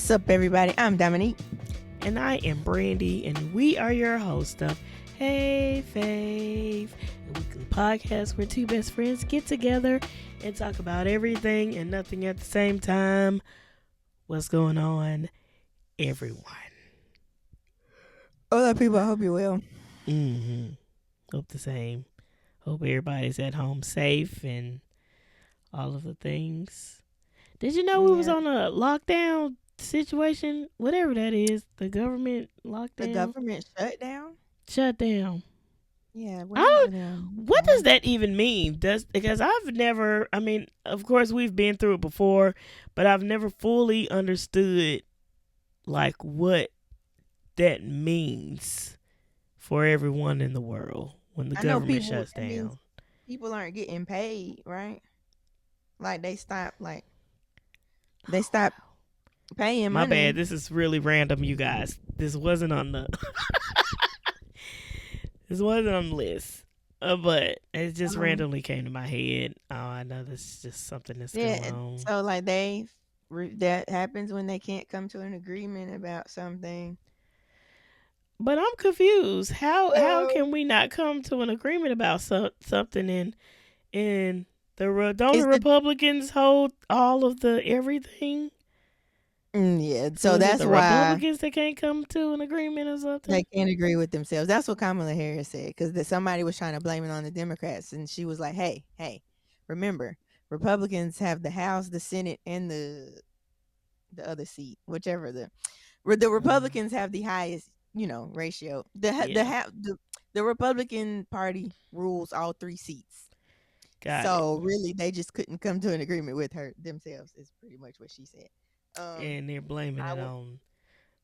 What's up, everybody? I'm Dominique. And I am Brandy, and we are your host of Hey Fave, a weekly podcast where two best friends get together and talk about everything and nothing at the same time. What's going on, everyone? Hola, people. I hope you're well. Hope the same. Hope everybody's at home safe and all of the things. Did you know we was on a lockdown situation? Whatever that is, the government lockdown. The government shutdown? Shutdown. Yeah. What does that even mean? Because I've never, of course we've been through it before, but I've never fully understood like what that means for everyone in the world when the government shuts down. People aren't getting paid, right? Like they stopped paying money. My bad. This is really random, you guys. This wasn't on the list. But it just randomly came to my head. Oh, I know this is just something that's going on. So like that happens when they can't come to an agreement about something. But I'm confused. How can we not come to an agreement about something and the Republicans hold all of the everything? Yeah, so that's the why Republicans that can't come to an agreement or something. They can't agree with themselves. That's what Kamala Harris said, because somebody was trying to blame it on the Democrats, and she was like, "Hey, remember, Republicans have the House, the Senate, and the other seat, whichever the Republicans have the highest, ratio. The Republican Party rules all three seats. Really, they just couldn't come to an agreement with themselves. Is pretty much what she said." And they're blaming it on.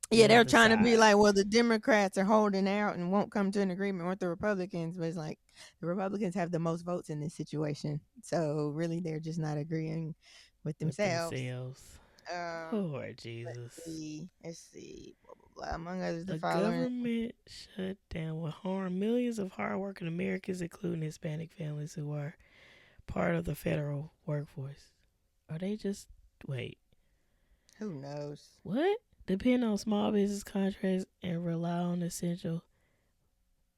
Yeah, they're trying to be like, well, the Democrats are holding out and won't come to an agreement with the Republicans. But it's like the Republicans have the most votes in this situation. So really, they're just not agreeing with themselves. Lord Jesus. Let's see. Blah, blah, blah. Among others, the following. Government shutdown will harm millions of hardworking Americans, including Hispanic families who are part of the federal workforce. Are they just... Wait. Who knows? What? Depend on small business contracts and rely on essential.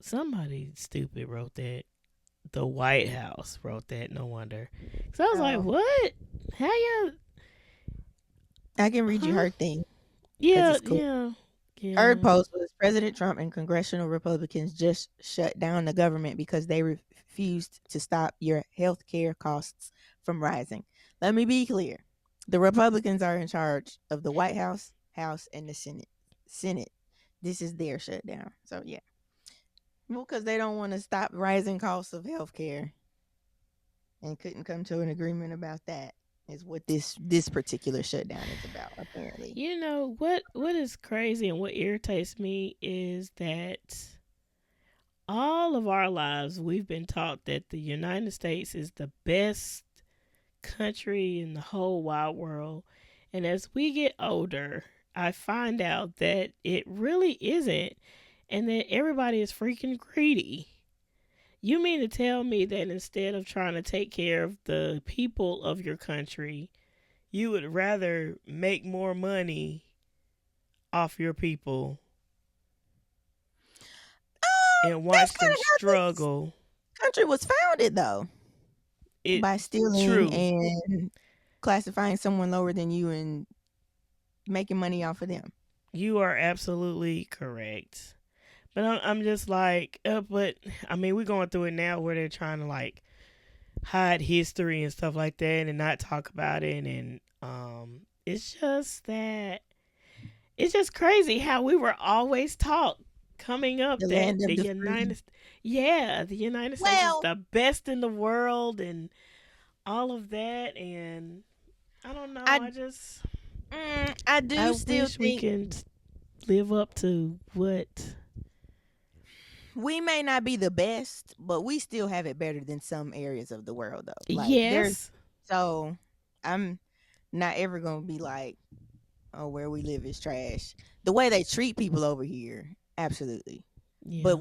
Somebody stupid wrote that. The White House wrote that. No wonder. So I was like, what? How y'all? I can read you her thing. Yeah, cool. Yeah. Her post was President Trump and congressional Republicans just shut down the government because they refused to stop your health care costs from rising. Let me be clear. The Republicans are in charge of the White House, and the Senate. This is their shutdown. So, yeah. Well, because they don't want to stop rising costs of health care and couldn't come to an agreement about that is what this particular shutdown is about, apparently. You know, what is crazy and what irritates me is that all of our lives we've been taught that the United States is the best country in the whole wide world, and as we get older I find out that it really isn't, and that everybody is freaking greedy. You mean to tell me that instead of trying to take care of the people of your country, you would rather make more money off your people and watch them struggle? Country was founded though. By stealing and classifying someone lower than you and making money off of them. You are absolutely correct. But I'm just like, we're going through it now where they're trying to like hide history and stuff like that and not talk about it. And it's just crazy how we were always taught coming up that the United States is the best in the world and all of that, and I don't know. I still think we can live up to what we may not be the best, but we still have it better than some areas of the world, though. Like, yes. So I'm not ever gonna be like, oh, where we live is trash. The way they treat people over here, absolutely. Yeah. But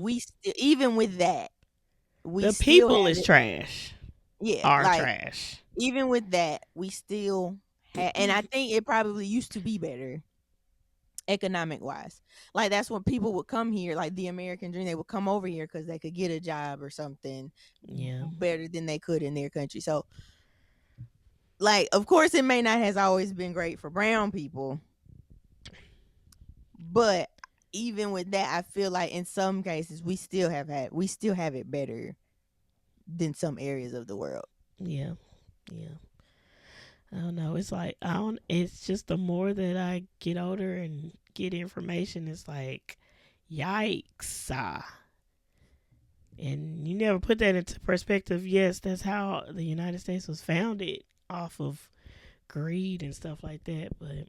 even with that, the people is trash. Yeah, trash. Even with that, we still have, and I think it probably used to be better economic wise. Like that's when people would come here, like the American dream, they would come over here because they could get a job or something Yeah. better than they could in their country. So like of course it may not has always been great for brown people, but even with that I feel like in some cases we still have it better than some areas of the world. Yeah. Yeah. I don't know. It's like I don't. It's just the more that I get older and get information, it's like, yikes! And you never put that into perspective. Yes, that's how the United States was founded, off of greed and stuff like that. But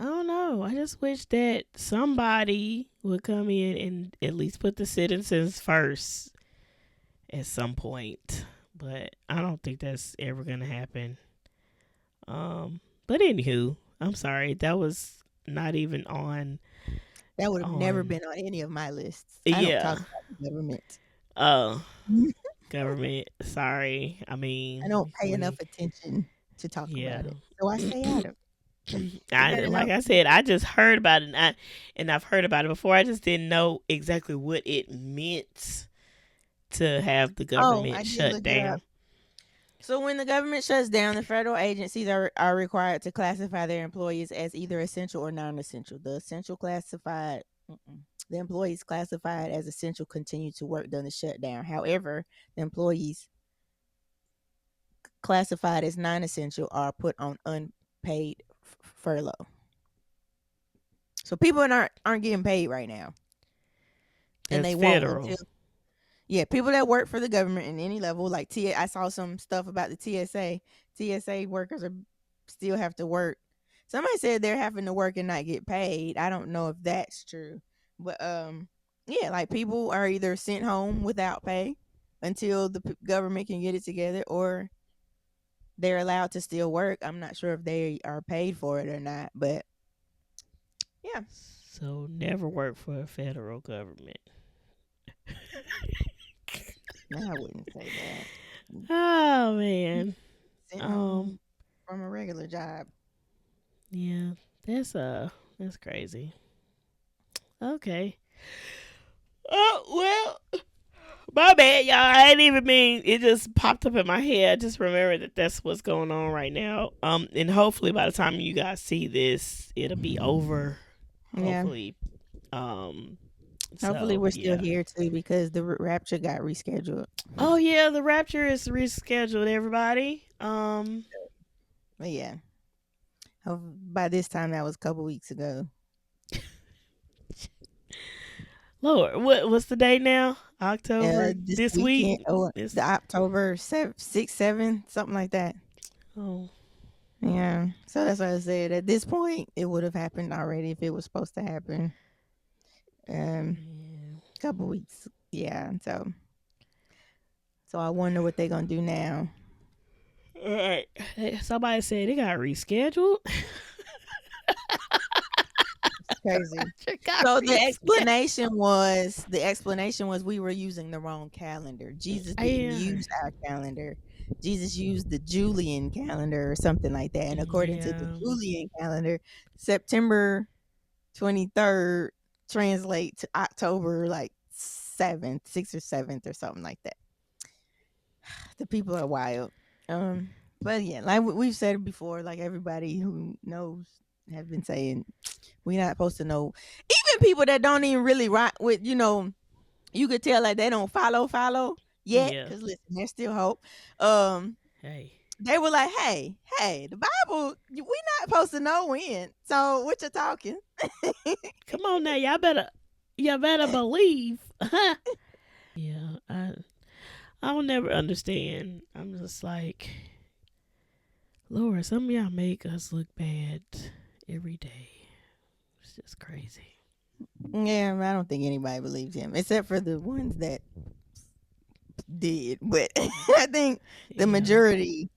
I don't know. I just wish that somebody would come in and at least put the citizens first at some point. But I don't think that's ever gonna happen. But anywho, I'm sorry. That was not even on. That would have never been on any of my lists. I don't Yeah. talk about the government. Oh, government. Sorry. I I mean, don't pay enough attention to talk yeah. about it, so I stay out of it. Like I said, I just heard about it, and I've heard about it before. I just didn't know exactly what it meant to have the government shut down. So when the government shuts down, the federal agencies are required to classify their employees as either essential or non-essential. The employees classified as essential continue to work during the shutdown. However, the employees classified as non-essential are put on unpaid furlough. So people aren't getting paid right now, and they federal. won't until. Yeah, people that work for the government in any level, like I saw some stuff about the TSA. TSA workers still have to work. Somebody said they're having to work and not get paid. I don't know if that's true, but yeah, like people are either sent home without pay until the government can get it together, or they're allowed to still work. I'm not sure if they are paid for it or not, but yeah. So never work for a federal government. No, I wouldn't say that. Oh man. From a regular job. Yeah, that's crazy. Okay. Oh well, my bad, y'all. I didn't even mean it. Just popped up in my head. I just remembered that that's what's going on right now. And hopefully by the time you guys see this, it'll be over. Hopefully. Yeah. Hopefully we're still here too, because the rapture got rescheduled. Oh yeah, the rapture is rescheduled, everybody. But yeah. By this time that was a couple weeks ago. Lord, what's the date now? October this week? The October 6th, 7th, something like that. Oh. Yeah. So that's what I said. At this point, it would have happened already if it was supposed to happen. Couple weeks. Yeah. So I wonder what they're gonna do now. All right. Somebody said it got rescheduled. Crazy. So the explanation was we were using the wrong calendar. Jesus didn't use our calendar. Jesus used the Julian calendar or something like that. And according to the Julian calendar, September 23rd translate to October like 7th, 6th or 7th or something like that. The people are wild. But yeah, like we've said it before, like everybody who knows have been saying, we're not supposed to know. Even people that don't even really rock with, you could tell like they don't follow yet. Because listen, there's still hope. They were like, hey, the Bible, we not supposed to know when. So what you talking? Come on now, y'all better believe. Yeah, I will never understand. I'm just like, Lord, some of y'all make us look bad every day. It's just crazy. Yeah, I don't think anybody believes him, except for the ones that did. But I think the majority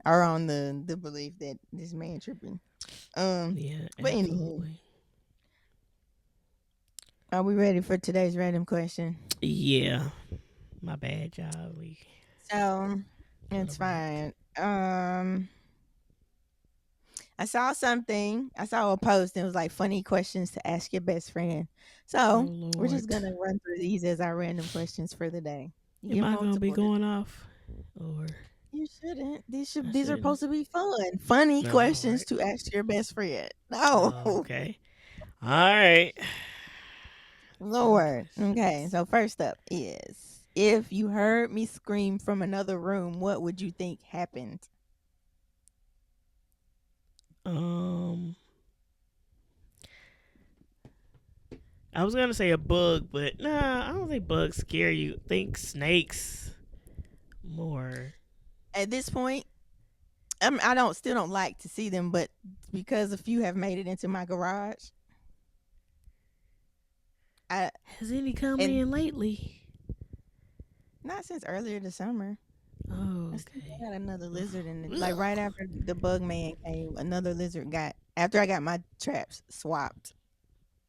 are on the belief that this man tripping. Yeah, but anyway, are we ready for today's random question? Yeah, my bad, y'all. So it's fine. I saw something. I saw a post and it was like funny questions to ask your best friend. So Oh we're just Lord. gonna run through these as our random questions for the day. You Am get I gonna be multiple. going off? Or You shouldn't. I These are shouldn't? supposed to be fun. Funny No, all questions right. to ask your best friend. No. Okay. All right. Fun Lord. Okay, questions. so first up is if you heard me scream from another room, what would you think happened? Um, I was gonna say a bug, but nah, I don't think bugs scare you. I think snakes more. At this point, I don't still don't like to see them, but because a few have made it into my garage, I Has any come and in lately? not since earlier this summer. Oh, I still okay. got another lizard in it. Like right Ugh. after the bug man came, another lizard got after I got my traps swapped.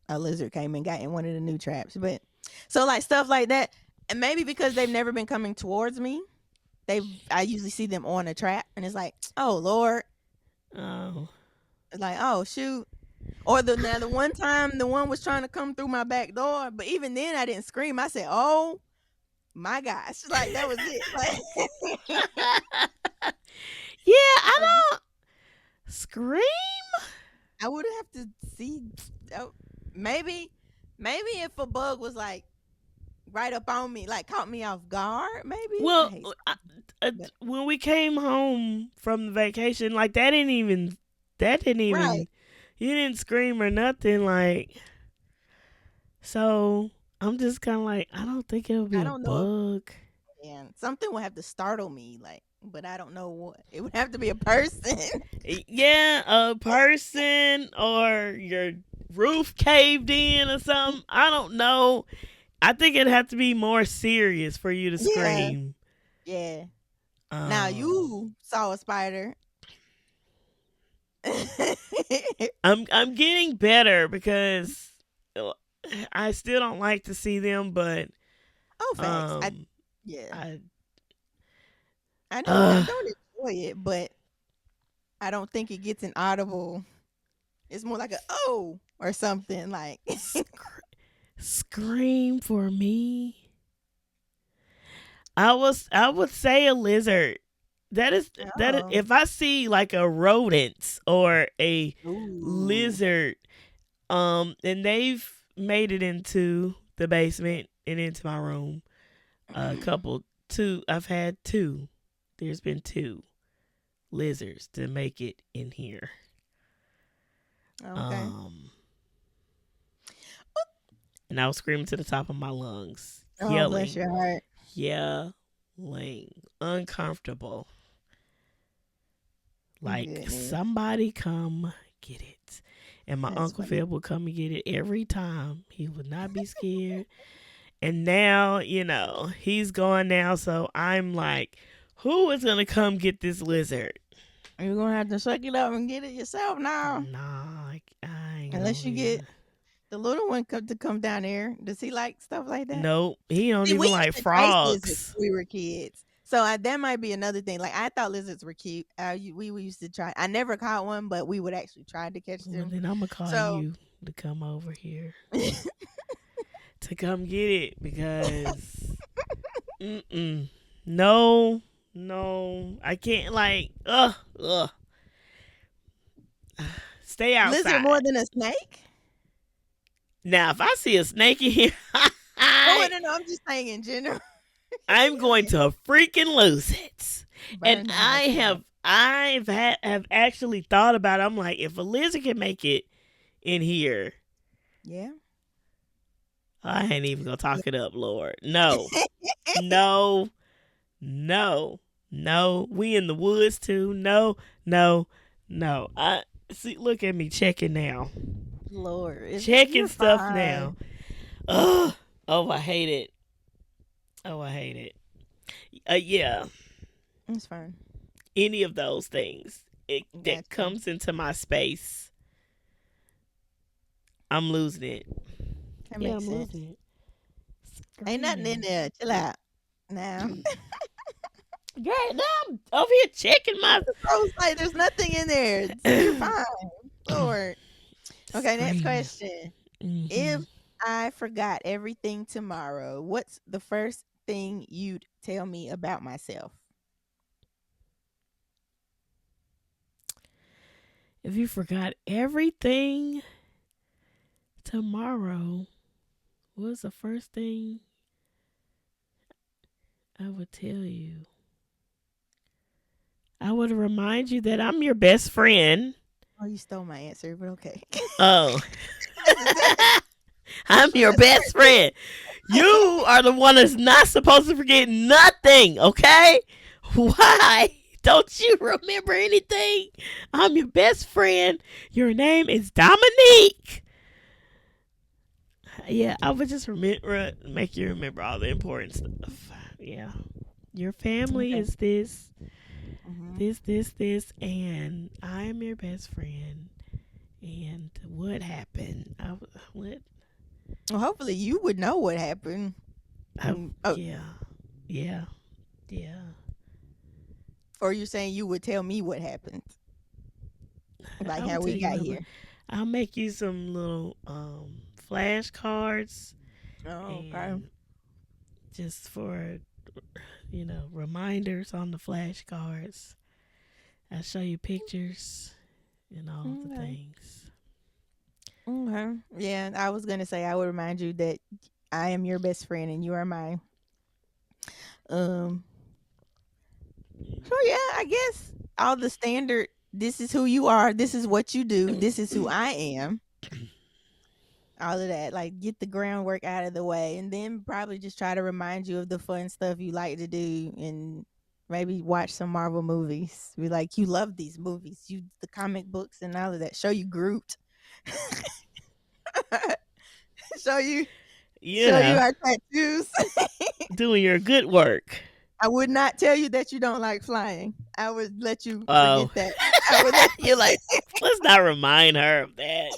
A lizard came and got in one of the new traps. But so like stuff like that, and maybe because they've never been coming towards me, I usually see them on a trap, and it's like, oh Lord, Oh. it's like oh shoot. Or the one time the one was trying to come through my back door, but even then I didn't scream. I said, "Oh my gosh!" Like that was it. Like Yeah, I don't scream. I would have to see. Oh, maybe, maybe if a bug was like right up on me, like caught me off guard. Maybe I Well, hate, but when we came home from the vacation, like that didn't right. even, you didn't scream or nothing. Like, so I'm just kind of like, I don't think it'll be I a don't know if bug. and something would have to startle me, like, but I don't know what. It would have to be a person. Yeah, a person or your roof caved in or something. I don't know. I think it'd have to be more serious for you to Yeah, scream. yeah. Now Um, you saw a spider. I'm getting better because uh, I still don't like to see them, but Oh, facts. um, Yeah, I I uh, don't enjoy it, but I don't think it gets an audible. It's more like a oh or something like. scream for me. I would say a lizard. That is, Oh, if I see like a rodent or a ooh. lizard, and they've made it into the basement and into my room. A couple, two. I've had two. There's been two lizards to make it in here. Okay. Um, and I was screaming to the top of my lungs, Oh, bless yelling, your heart. yelling, uncomfortable. Like Goodness, somebody come get it. And my that's Uncle funny. Phil would come and get it every time. He would not be scared. And now, he's gone now. So I'm like, who is going to come get this lizard? You're gonna have to suck it up and get it yourself now. Nah, I ain't Unless gonna you get get it. the little one to come down there. Does he like stuff like that? Nope, he don't See, we even used like to chase lizards frogs. when we were kids. So that might be another thing. Like I thought lizards were cute. We used to try. I never caught one, but we would actually try to catch Well, them. then I'm gonna call So you to come over here to come get it because no, no, I can't. Like, stay lizard more outside. than a snake? Now, if I see a snake in here, Oh no, no, I'm just saying in general. I'm going to freaking lose it. And Burn the house down. have actually thought about it. I'm like, if a lizard can make it in here, Yeah. I ain't even gonna Yeah. talk it up, Lord. No, no, no, no. We in the woods too. No, no, no. I see. Look at me checking now, Lord, checking you're stuff now. fine. Ugh. Oh, I hate it. Oh, I hate it. Yeah, It's fine. any of those things that Gotcha. comes into my space, I'm losing it. That Yeah, makes I'm sense. losing it. Ain't nothing in Screaming. there. Chill out. Now. Girl, now I'm over here checking my. I was like, there's nothing in there. You're fine. Lord. Okay, next Screaming. question. Mm-hmm. If I forgot everything tomorrow, what's the first thing you'd tell me about myself? If you forgot everything tomorrow, what's the first thing I would tell you? I would remind you that I'm your best friend. Oh, you stole my answer, but okay. Oh, I'm your That's best friend. You are the one that's not supposed to forget nothing, okay? Why don't you remember anything? I'm your best friend. Your name is Dominique. Yeah, I would just make you remember all the important stuff. Yeah. Your family okay. is this, Hmm. this, and I'm your best friend. And what happened? What? Well, hopefully you would know what happened. Oh, Yeah, yeah, yeah. or you're saying you would tell me what happened, like I how will tell we you got what here. I'll make you some little flashcards Oh, okay. and just for reminders on the flashcards. I'll show you pictures and all the Okay. things. Okay. Yeah, I was gonna say I would remind you that I am your best friend and you are mine. Um. So yeah, I guess all the standard. This is who you are. This is what you do. This is who I am. All of that, like get the groundwork out of the way, and then probably just try to remind you of the fun stuff you like to do, and maybe watch some Marvel movies. Be like, you love these movies, you the comic books and all of that. Show you Groot. show you, show you Yeah, our tattoos. doing your good work. I would not tell you that you don't like flying. I would let you forget Oh, that. I would let you're like, let's not remind her of that.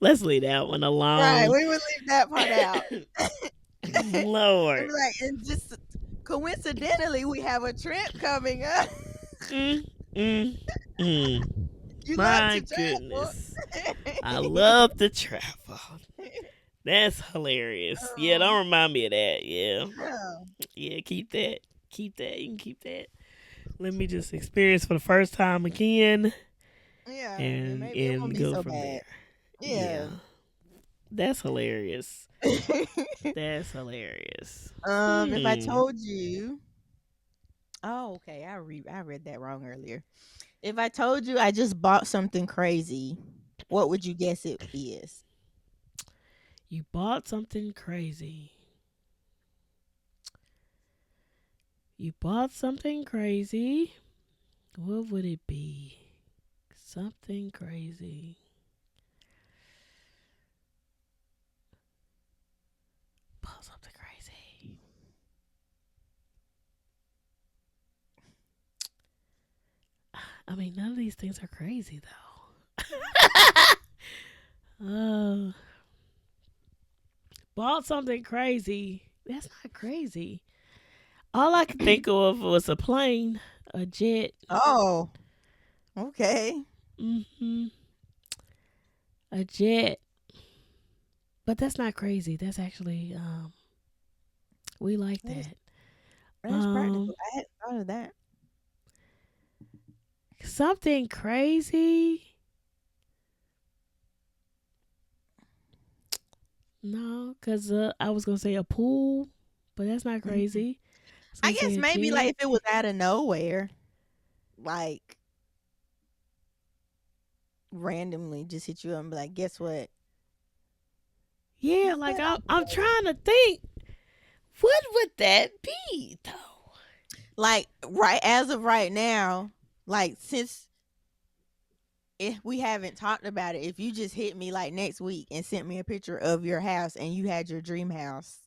Let's leave that one right. alone. We would leave that part out. And Lord. be like, and just coincidentally, we have a trip coming up. Mm, mm, mm. You love to My travel. goodness. I love to travel. That's hilarious. Yeah, um, don't remind me of that. Yeah. yeah, Yeah, keep that. Keep that. You can keep that. Let me just experience for the first time again yeah, and and maybe it won't and be go so from bad. there. Yeah. Yeah. That's hilarious. That's hilarious. If I Hmm. told you, oh, okay, I read that wrong earlier. If I told you I just bought something crazy, what would you guess it is? You bought something crazy. You bought something crazy. What would it be? Something crazy. Bought something crazy. I mean, none of these things are crazy though. Bought something crazy. That's not crazy. All I could think of was a plane, a jet. Oh, okay. Hmm. A jet. But that's not crazy. That's actually we like That is, that. that is practical. Um I hadn't thought of that. Something crazy. No, cuz I was going to say a pool, but that's not Mhm. crazy. I was I going to say guess a maybe like jet. if it was out of nowhere, like randomly just hit you up and be like, guess what? Yeah, Guess like what? I'm trying to think what would that be though? Like right as of right now, like since if we haven't talked about it, if you just hit me like next week and sent me a picture of your house and you had your dream house,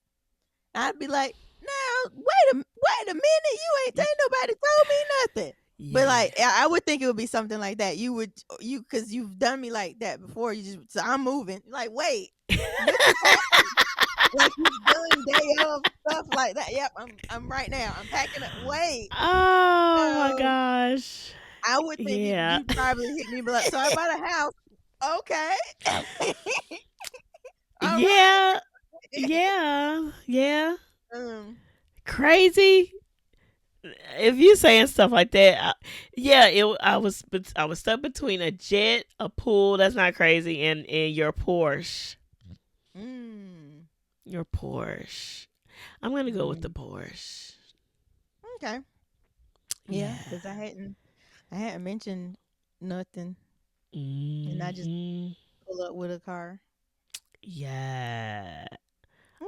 I'd be like, now wait a minute, you ain't nobody told me nothing. But Yeah. like I would think it would be something like that. You would you because you've done me like that before. You just so I'm moving. Like wait, what just happened? Like you've done day of. stuff like that. Yep, I'm right now. I'm packing up. Wait, Oh my no. gosh. I would think Yeah. you'd probably hit me, but like, so I bought a house. Okay. All right. Yeah. Yeah. Yeah. um, Crazy. If you saying stuff like that, yeah, I was stuck between a jet, a pool. That's not crazy, and your Porsche. mm, Your Porsche. I'm gonna go with the mm, Porsche. okay. Yeah, Yeah. because I hadn't mentioned nothing, and I just Hmm. pull up with a car. Yeah.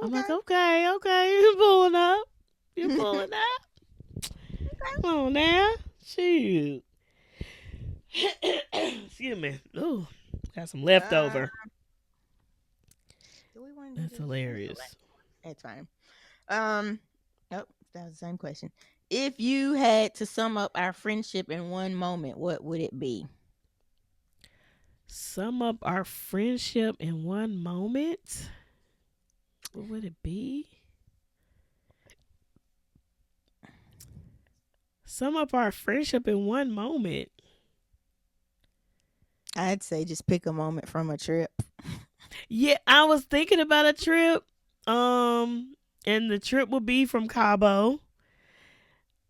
I'm like, Okay. okay, okay, you're pulling up. You're pulling up. Come on now. Shoot. Excuse me. Ooh, got some uh, leftover. do we want to do That's this? hilarious. It's fine. Um, nope, that was the same question. If you had to sum up our friendship in one moment, what would it be? Sum up our friendship in one moment. What would it be? Sum up our friendship in one moment. I'd say just pick a moment from a trip. Yeah, I was thinking about a trip. Um, and the trip would be from Cabo,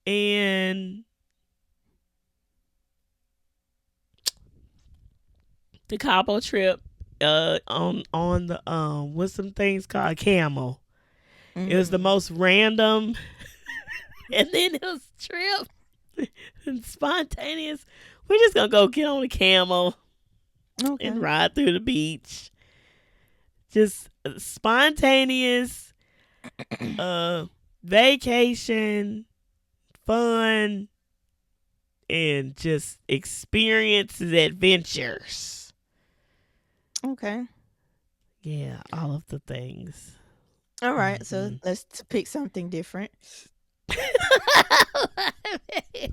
and the Cabo trip. On the what's some things called camel. It was the Mm, most random, and then it was trip and spontaneous. We're just gonna go get on a camel and okay. ride through the beach. Just spontaneous, uh, vacation, fun, and just experiences, adventures. Okay. Yeah, all of the things. All right. So Hmm. let's pick something different.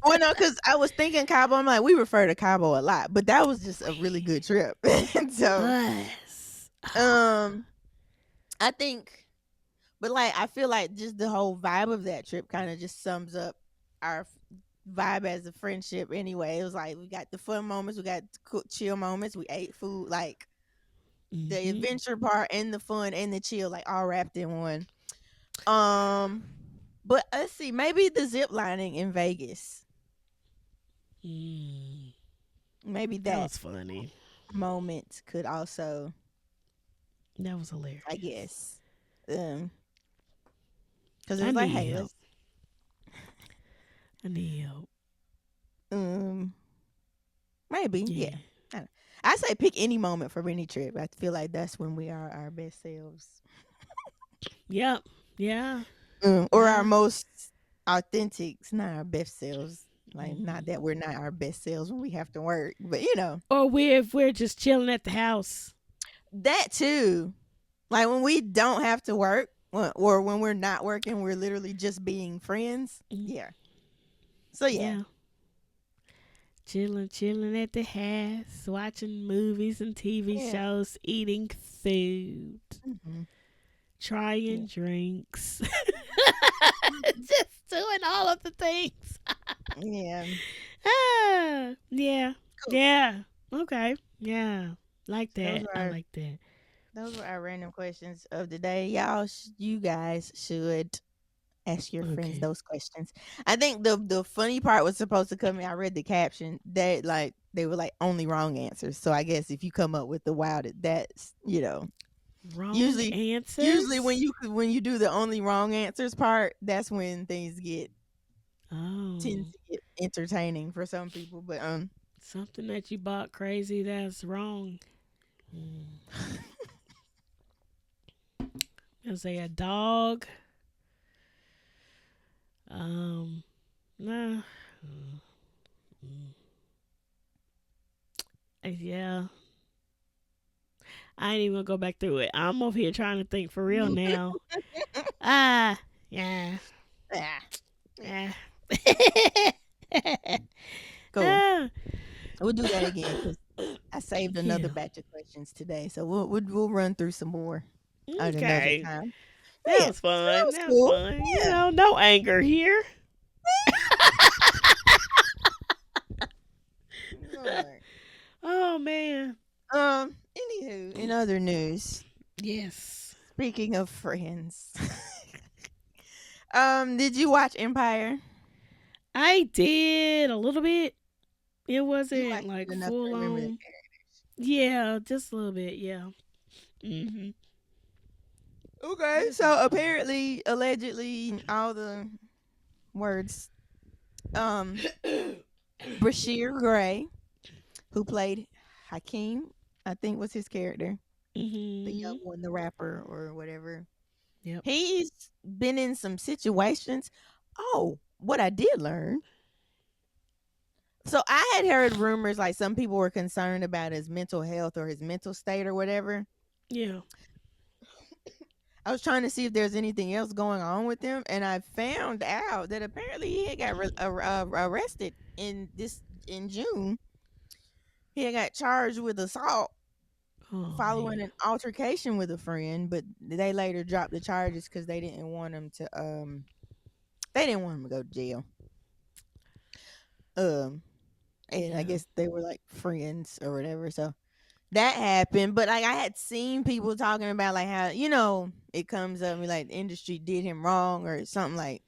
Well, no, because I was thinking Cabo. I'm like, we refer to Cabo a lot, but that was just a really good trip. And so, Us. um, I think, but like, I feel like just the whole vibe of that trip kind of just sums up our vibe as a friendship. Anyway, it was like we got the fun moments, we got the chill moments, we ate food, like the Mm-hmm. adventure part and the fun and the chill, like all wrapped in one. Um, but let's see, maybe the zip lining in Vegas. Mm, Maybe that that was funny. moment could also, That was I hilarious. guess, um, because it I was like, need hey, help. let's, I need help. um, maybe, yeah. Yeah. I say pick any moment for any trip. I feel like that's when we are our best selves, Yep. Yeah. or our Yeah. most authentic. It's not our best selves. Like, Hmm. not that we're not our best selves when we have to work, but Or if we're just chilling at the house. that too. Like when we don't have to work, or when we're not working, we're literally just being friends. Mm, Yeah. So yeah. yeah. Chilling at the house, watching movies and TV Yeah. shows, eating food, Hmm. Yeah. trying drinks, just doing all of the things. Yeah. Ah, yeah, Cool. yeah. Okay, yeah. Like So those that. were I our like that. random questions of the day. Y'all, you guys should ask your friends Okay. those questions. I think the funny part was supposed to come in. I read the caption that like they were like only wrong answers. So I guess if you come up with the wildest, that's Wrong usually answers. when you do the only wrong answers part, that's when things tend Oh, to get entertaining for some people. But something that you bought crazy that's wrong. Mm. I say a dog. Nah. Mm. Yeah. I ain't even gonna go back through it. I'm over here trying to think for real now. Ah, yeah. ah, yeah, Ah. cool. Ah. We'll do that again because I saved another Yeah. batch of questions today, so we'll run through some more at another Okay. time. That Yeah, was so that fun. was That was cool. fun. Yeah. No anger here. Lord. Oh man. Anywho, in other news, Yes. speaking of friends, did you watch Empire? I did a little bit. It You wasn't watched it like enough to full remember the on. Yeah, just a little bit. Yeah. Mhm. Okay, What is so happening? apparently, allegedly, all the words, Bryshere Gray, who played Hakeem, I think was his character, the young Mhm. one, the rapper or whatever. Yep. He's been in some situations. Oh, what I did learn. So I had heard rumors like some people were concerned about his mental health or his mental state or whatever. Yeah. I was trying to see if there's anything else going on with him, and I found out that apparently he had got arrested in June. He had got charged with assault Oh following man. an altercation with a friend, but they later dropped the charges because they didn't want him to go to jail. Um, and I Yeah. guess they were like friends or whatever. So that happened, but like I had seen people talking about like how it comes up and like the industry did him wrong or something like.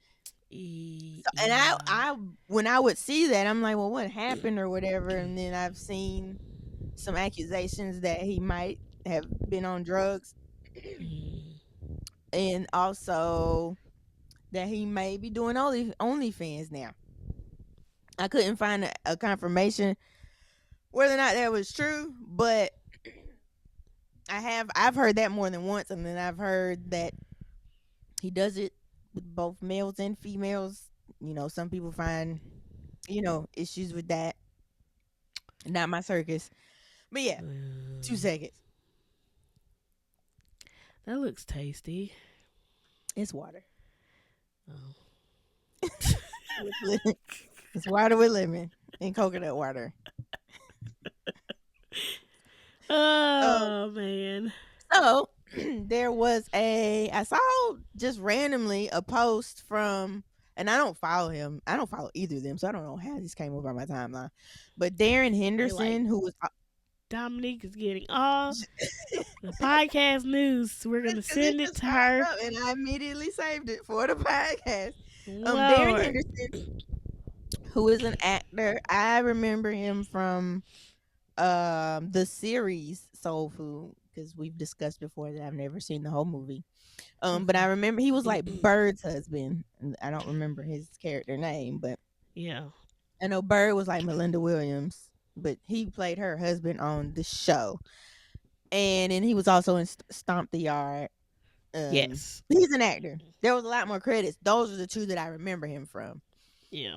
So, and Yeah. I when I would see that, I'm like, well, what happened or whatever, and then I've seen some accusations that he might have been on drugs, Mm. and also that he may be doing OnlyFans now. I couldn't find a confirmation whether or not that was true, but I've heard that more than once, and then I've heard that he does it with both males and females. Some people find issues with that. Not my circus, but yeah, 2 seconds. That looks tasty. It's water. Oh. It's water with lemon and coconut water. Um, Oh man. so there was I saw just randomly a post from, and I don't follow him. I don't follow either of them, so I don't know how this came over my timeline. But Darrin They like Henderson, who was Dominique is getting all the podcast news. We're gonna because it send it just to popped her. up, and I immediately saved it for the podcast. Darrin Lord. Henderson, who is an actor, I remember him from the series Soul Food because we've discussed before that I've never seen the whole movie. But I Okay. remember he was like Bird's husband. I don't remember his character name, but Yeah. I know Bird was like Melinda Williams, but he played her husband on the show. And then he was also in Stomp the Yard. Yes. He's an actor. There was a lot more credits. Those are the two that I remember him from. Yeah.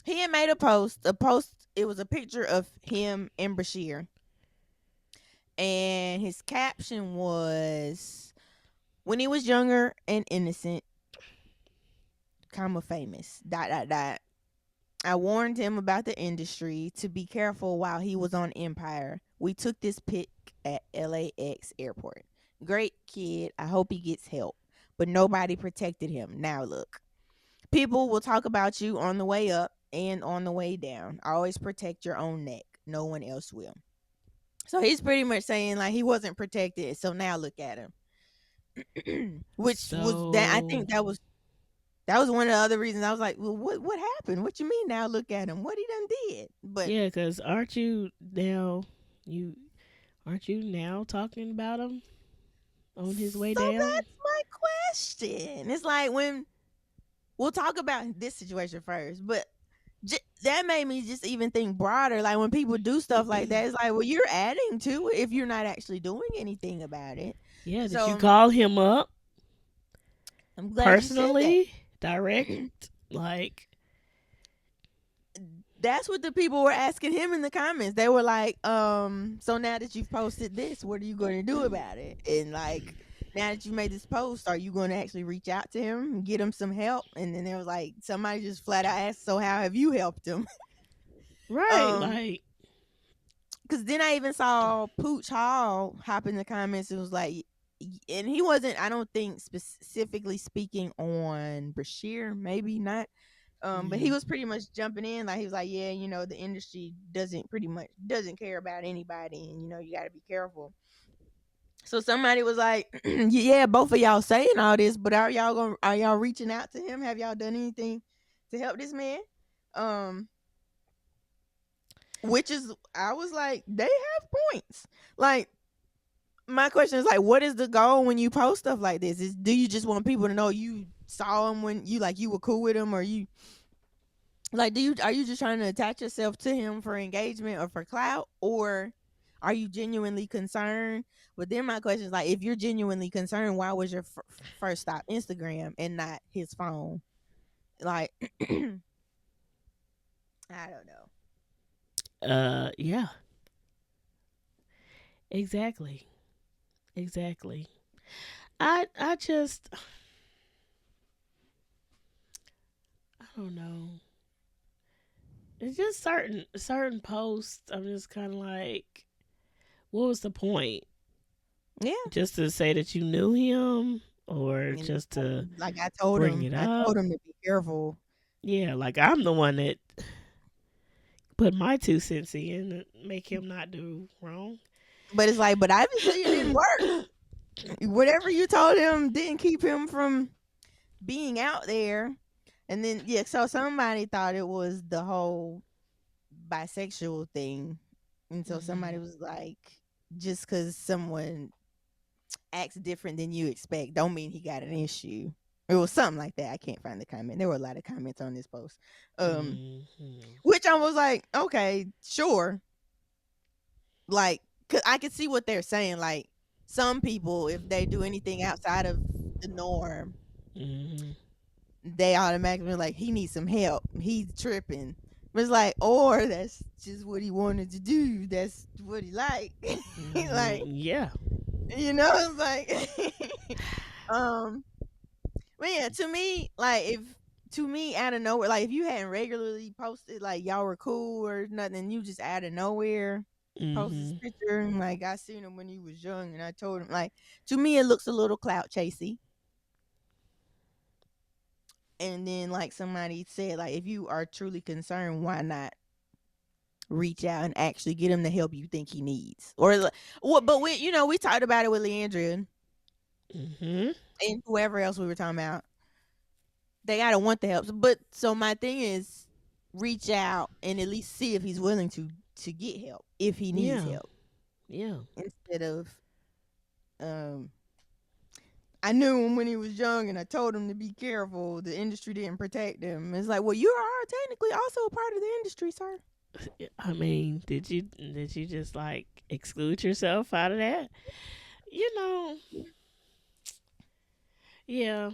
He had made a post. It was a picture of him and Bryshere, and his caption was, "When he was younger and innocent, comma famous. Dot dot dot. I warned him about the industry to be careful while he was on Empire. We took this pic at LAX airport. Great kid. I hope he gets help. But nobody protected him. Now look. People will talk about you on the way up and on the way down. Always protect your own neck. No one else will." So he's pretty much saying like he wasn't protected. So now look at him. Which was that I So think that was one of the other reasons I was like, well, what happened? What you mean now look at him? What he done did? But yeah, because aren't you now talking about him on his way so down? that's my question. It's like when we'll talk about this situation first, but that made me just even think broader. Like when people do stuff like that, it's like, well, you're adding to it if you're not actually doing anything about it. Yeah, did you So call him up I'm glad you said that. personally? Direct? Like, That's what the people were asking him in the comments. They were like, so now that you've posted this, what are you going to do about it? And like, now that you made this post, are you going to actually reach out to him and get him some help? And then there was like, somebody just flat out asked, so how have you helped him? right, like, Because then I even saw Pooch Hall hop in the comments and was like, and he wasn't, I don't think, specifically speaking on Bryshere, maybe not. But he Yeah. was pretty much jumping in, like he was like, yeah, the industry doesn't care about anybody, and you got to be careful. So somebody was like, yeah, both of y'all saying all this, but are y'all reaching out to him? Have y'all done anything to help this man? Um, which is, I was like, they have points. Like, my question is like, what is the goal when you post stuff like this? Do you just want people to know you saw him when you were cool with him, or you like, are you just trying to attach yourself to him for engagement or for clout, or are you genuinely concerned? But then my question is like, if you're genuinely concerned, why was your first stop Instagram and not his phone? Like, I don't know. Yeah. Exactly. Exactly. I just I don't know. It's just certain posts. I'm just kind of like, what was the point? Yeah. Just to say that you knew him, or And just to like bring it I up? told him to be careful. Yeah, like I'm the one that put my 2 cents in to make him not do wrong. But it's like, but obviously it didn't work. Whatever you told him didn't keep him from being out there. And then yeah, so somebody thought it was the whole bisexual thing. And so somebody Mhm. was like, just because someone acts different than you expect, don't mean he got an issue. It was something like that. I can't find the comment. There were a lot of comments on this post. Mhm. Which I was like, okay, sure. Like, 'cause I can see what they're saying. Like, some people, if they do anything outside of the norm, Mhm. they automatically like, he needs some help. He's tripping. But it's like, or that's just what he wanted to do. That's what he like. Like, Yeah. it's like, um, but yeah, to me, like, if to me out of nowhere, like if you hadn't regularly posted, like y'all were cool or nothing, you just out of nowhere post this Mhm. picture, and like I seen him when he was young, and I told him, like, to me it looks a little clout chasey. And then like somebody said, like, if you are truly concerned, why not reach out and actually get him the help you think he needs? Or what? But we talked about it with Leandria Mhm. and whoever else we were talking about. They gotta want the help. But so my thing is, reach out and at least see if he's willing to get help if he needs Yeah. help, Yeah. instead of um. I knew him when he was young, and I told him to be careful. The industry didn't protect him. It's like, well, you are technically also a part of the industry, sir. I mean, did you just like exclude yourself out of that? You know. Yeah.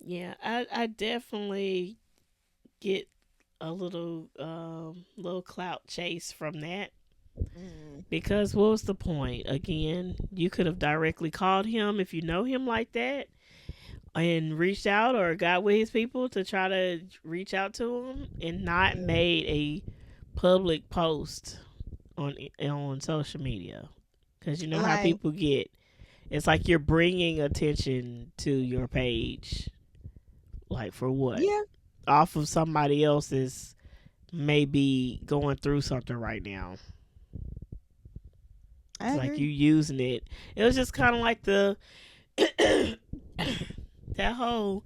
Yeah. I definitely get a little clout chase from that. Mm, Because what was the point? Again, you could have directly called him if you know him like that and reached out or got with his people to try to reach out to him and not yeah. made a public post on social media. Because you know how Like, people get. It's like you're bringing attention to your page. Like for what? yeah, Off of somebody else's maybe going through something right now. I It's like agree. you using it. It was just kind of like the that whole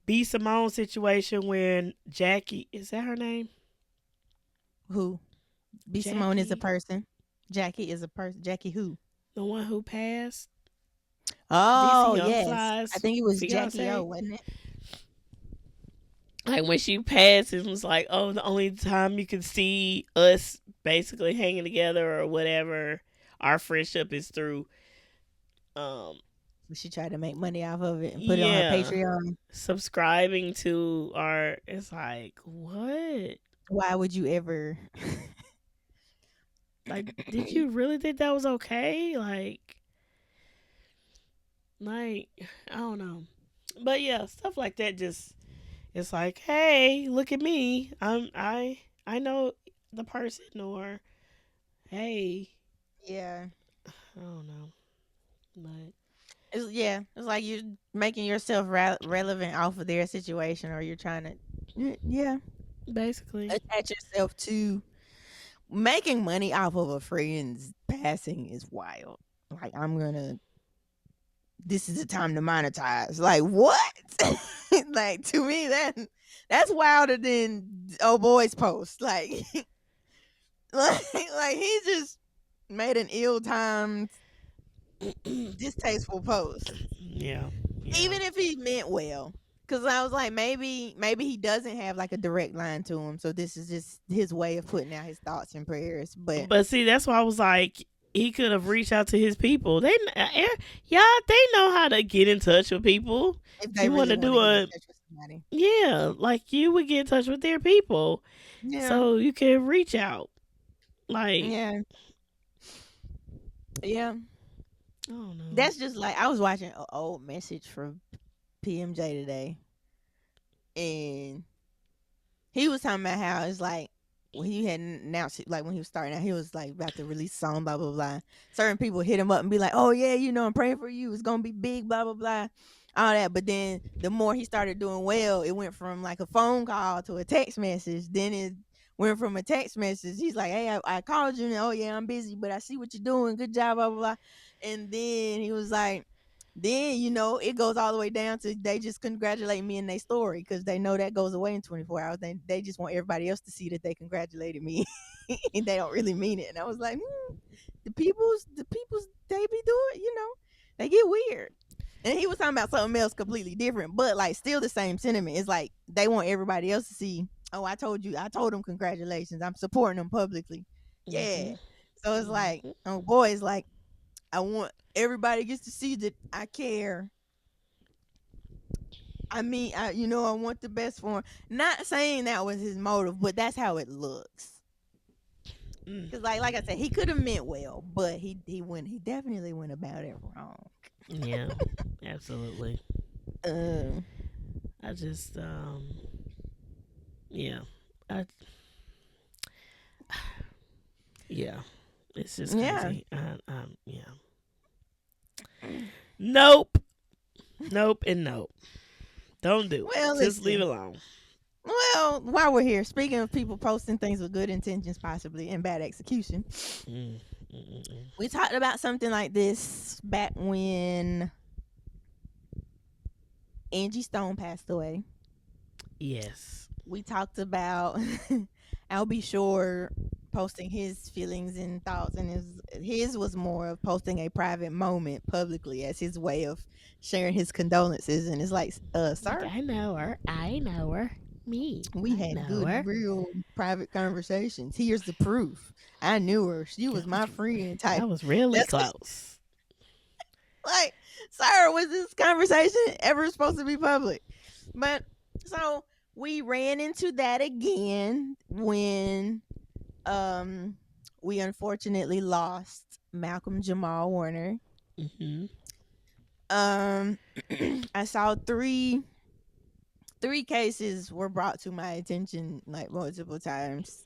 B Simone situation when Jackie, is that her name? Who? B. Simone is a Jackie, person. Jackie is a person. Jackie who? the one who passed, DC Oh, Young yes. I Fly's think it was Jackie O, fiance. wasn't it? Like when she passed, it was like, oh, the only time you can see us basically hanging together or whatever, our friendship is through, um, She tried to make money off of it and put it on her yeah, Patreon. subscribing to our. It's like what? Why would you ever? Like, did you really think that was okay? Like, I don't know. But yeah, stuff like that just it's like, hey, look at me. I know the person or hey, Yeah. I don't know. But It's like you're making yourself relevant off of their situation, or you're trying to, yeah, Basically. attach yourself to making money off of a friend's passing is wild. Like, this is the time to monetize. Like, what? Like, to me, that's wilder than oh boy's post. Like he just made an ill-timed, distasteful post. Yeah. Yeah. Even if he meant well. Cause I was like, maybe he doesn't have like a direct line to him. So this is just his way of putting out his thoughts and prayers. But But see, that's why I was like, he could have reached out to his people. Y'all, they know how to get in touch with people. if If they you want really to want do to get in a, touch with somebody. yeah, like you would get in touch with their people, Yeah. so you can reach out. Like, Yeah. Yeah. I don't know. That's just like, I was watching an old message from PMJ today, and he was talking about how it's like when he had announced it, like when he was starting out, he was like about to release a song, blah blah blah. Certain people hit him up and be like, "Oh yeah, I'm praying for you. It's gonna be big, blah blah blah." All that. But then the more he started doing well, it went from like a phone call to a text message. Then it went from a text message. He's like, "Hey, I called you, and oh yeah, I'm busy, but I see what you're doing. Good job, blah blah blah." And then he was like, then it goes all the way down to they just congratulate me in their story, because they know that goes away in 24 hours. They just want everybody else to see that they congratulated me. And they don't really mean it. And I was like, the people's they be doing, they get weird. And he was talking about something else completely different, but like still the same sentiment. It's like they want everybody else to see, oh, I told them congratulations, I'm supporting them publicly. Yeah. Mhm. So it's like, oh boy, it's like, I want everybody gets to see that I care. I mean, I want the best for him. Not saying that was his motive, but that's how it looks. Mm. Cause like I said, he could have meant well, but he definitely went about it wrong. Yeah, absolutely. Um, I just, yeah, I, yeah, it's just yeah. crazy. Yeah. Nope, nope, and nope. Don't do it. Well, Just leave it listen. alone. Well, while we're here, speaking of people posting things with good intentions, possibly, and bad execution, Mm, mm, mm. we talked about something like this back when Angie Stone passed away. Yes. We talked about I'll be sure posting his feelings and thoughts, and his was more of posting a private moment publicly as his way of sharing his condolences. And it's like, Like, sir, I know her. I know her. Me. we I had know good, her. real private conversations. Here's the proof. I knew her. She was That my was, friend type. that was really That's close. like, sir, was this conversation ever supposed to be public? But so we ran into that again when we unfortunately lost Malcolm-Jamal Warner. Hmm. Um I saw three cases were brought to my attention like multiple times.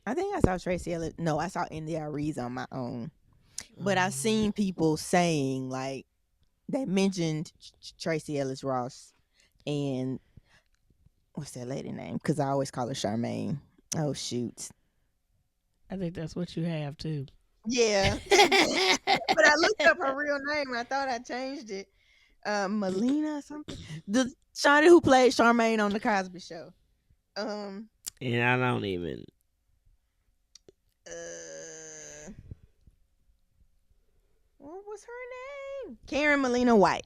I think I saw Tracee Ellis. No, I saw Indy Arie's on my own. But I've Um, seen people saying like they mentioned Tracee Ellis Ross and what's that lady name? Because I always call her Charmaine. Oh shoot. I think that's what you have too. Yeah. But I looked up her real name. I thought I changed it. Melina or something. The Shawty who played Charmaine on the Cosby Show. Um, And I don't even. uh, what was her name? Karen Melina White.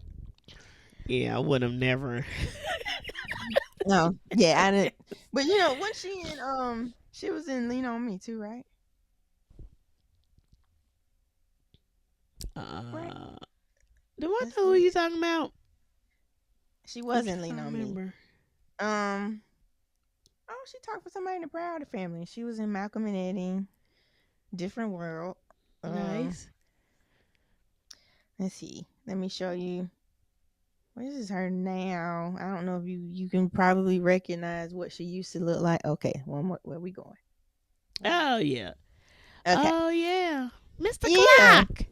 Yeah, I would have never. No, yeah, I didn't. But when she was in Lean on Me too, right? Right. Uh, do I Let's know who see. you talking about? She I'm was in trying Lean to on Me. remember. Um, she talked for somebody in the Browder family. She was in Malcolm and Eddie, Different World. Um, Nice. let's see. Let me show you. What is her now? I don't know if you can probably recognize what she used to look like. Okay, one more. Where we going? Oh yeah. Okay. Oh yeah. Mr. Yeah. Clock.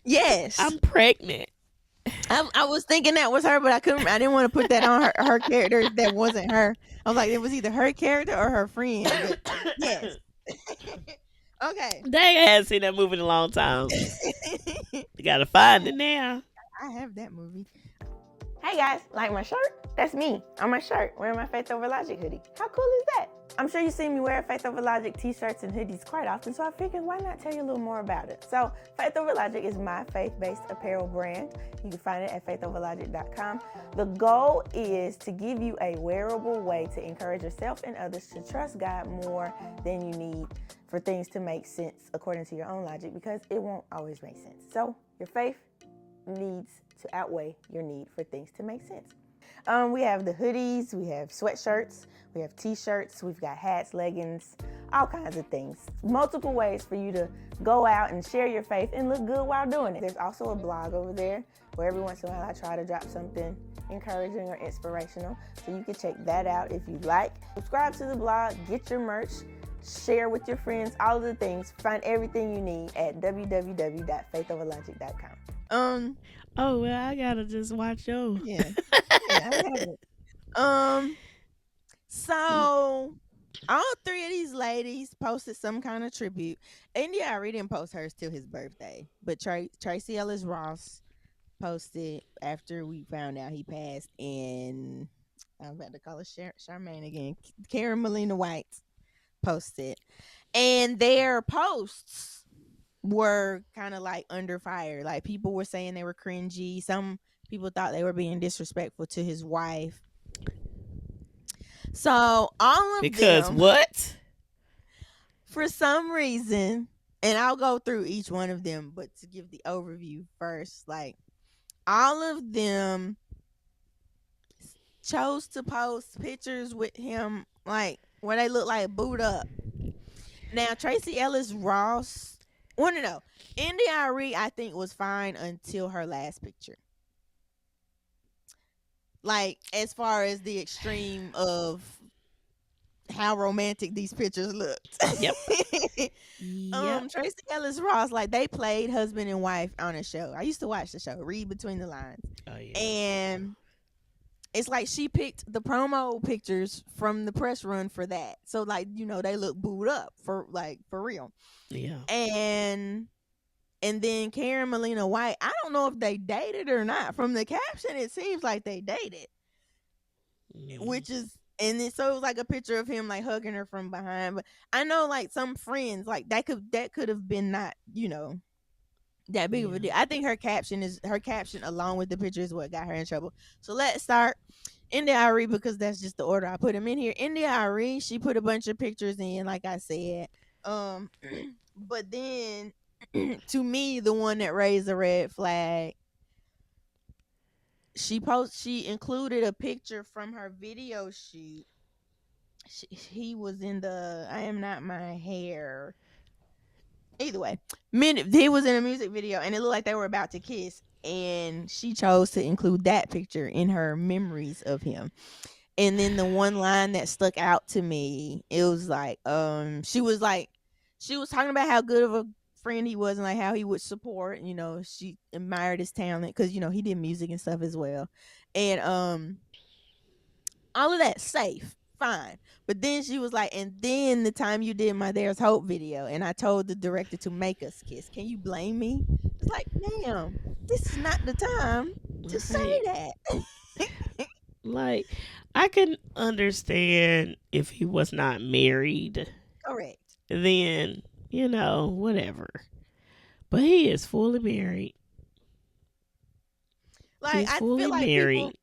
Yes. I'm pregnant. I was thinking that was her, but I didn't want to put that on her character that wasn't her. I was like, it was either her character or her friend. But yes. Okay. Dang, I haven't seen that movie in a long time. You gotta find it now. I have that movie. Hey guys, like my shirt? That's me on my shirt wearing my Faith Over Logic hoodie. How cool is that? I'm sure you see me wear Faith Over Logic t-shirts and hoodies quite often, so I figured why not tell you a little more about it. So Faith Over Logic is my faith-based apparel brand. You can find it at faithoverlogic.com. The goal is to give you a wearable way to encourage yourself and others to trust God more than you need for things to make sense according to your own logic, because it won't always make sense. So your faith needs to outweigh your need for things to make sense. We have the hoodies, we have sweatshirts, we have t-shirts, we've got hats, leggings, all kinds of things. Multiple ways for you to go out and share your faith and look good while doing it. There's also a blog over there where every once in a while I try to drop something encouraging or inspirational. So you can check that out if you like. Subscribe to the blog, get your merch, share with your friends, all of the things. Find everything you need at www.faithoverlogic.com. Oh well, I gotta just watch yo. Yeah, I have it. So all three of these ladies posted some kind of tribute. Arie didn't post hers till his birthday, but Tracee Ellis Ross posted after we found out he passed, and I'm about to call her Charmaine again. Karen Melina White posted, and their posts were kind of like under fire. Like people were saying they were cringy. Some people thought they were being disrespectful to his wife. So all of because them, what? for some reason, and I'll go through each one of them, but to give the overview first, like all of them chose to post pictures with him, like where they look like boot up. Now Tracee Ellis Ross, no, Arie, I think was fine until her last picture. Like as far as the extreme of how romantic these pictures looked. Yep. Tracee Ellis Ross, like they played husband and wife on a show. I used to watch the show, read between the lines. Oh yeah. And it's like she picked the promo pictures from the press run for that. So like, they look booed up for real. Yeah. And then Karen Melina White, I don't know if they dated or not. From the caption, it seems like they dated. Which is, and then so it was like a picture of him like hugging her from behind. But I know like some friends like that could have been not, that big of a deal. I think her caption along with the picture is what got her in trouble. So let's start Arie, because that's just the order I put him in here. Arie, she put a bunch of pictures in, like I said. But then to me, the one that raised the red flag, she included a picture from her video shoot. He was in the I Am Not My Hair. Either way, he was in a music video, and it looked like they were about to kiss, and she chose to include that picture in her memories of him. And then the one line that stuck out to me, it was like, she was talking about how good of a friend he was and like how he would support, she admired his talent because he did music and stuff as well. And all of that safe, fine. But then she was like, and then the time you did my There's Hope video, and I told the director to make us kiss. Can you blame me? It's like, damn, this is not the time to say that. Like, I can understand if he was not married. Correct. Then, whatever. But he is fully married. Like, I feel like married.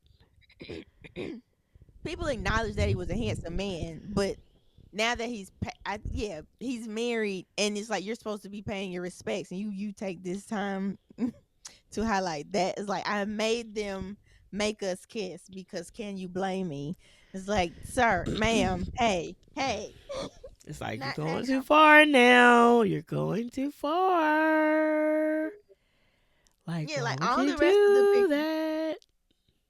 People acknowledge that he was a handsome man, but now that he's married, and it's like you're supposed to be paying your respects, and you take this time to highlight that. It's like, I made them make us kiss because can you blame me? It's like, sir, ma'am, hey. It's like, you're going too far now. You're going too far. Like, yeah, like all the rest of the pictures.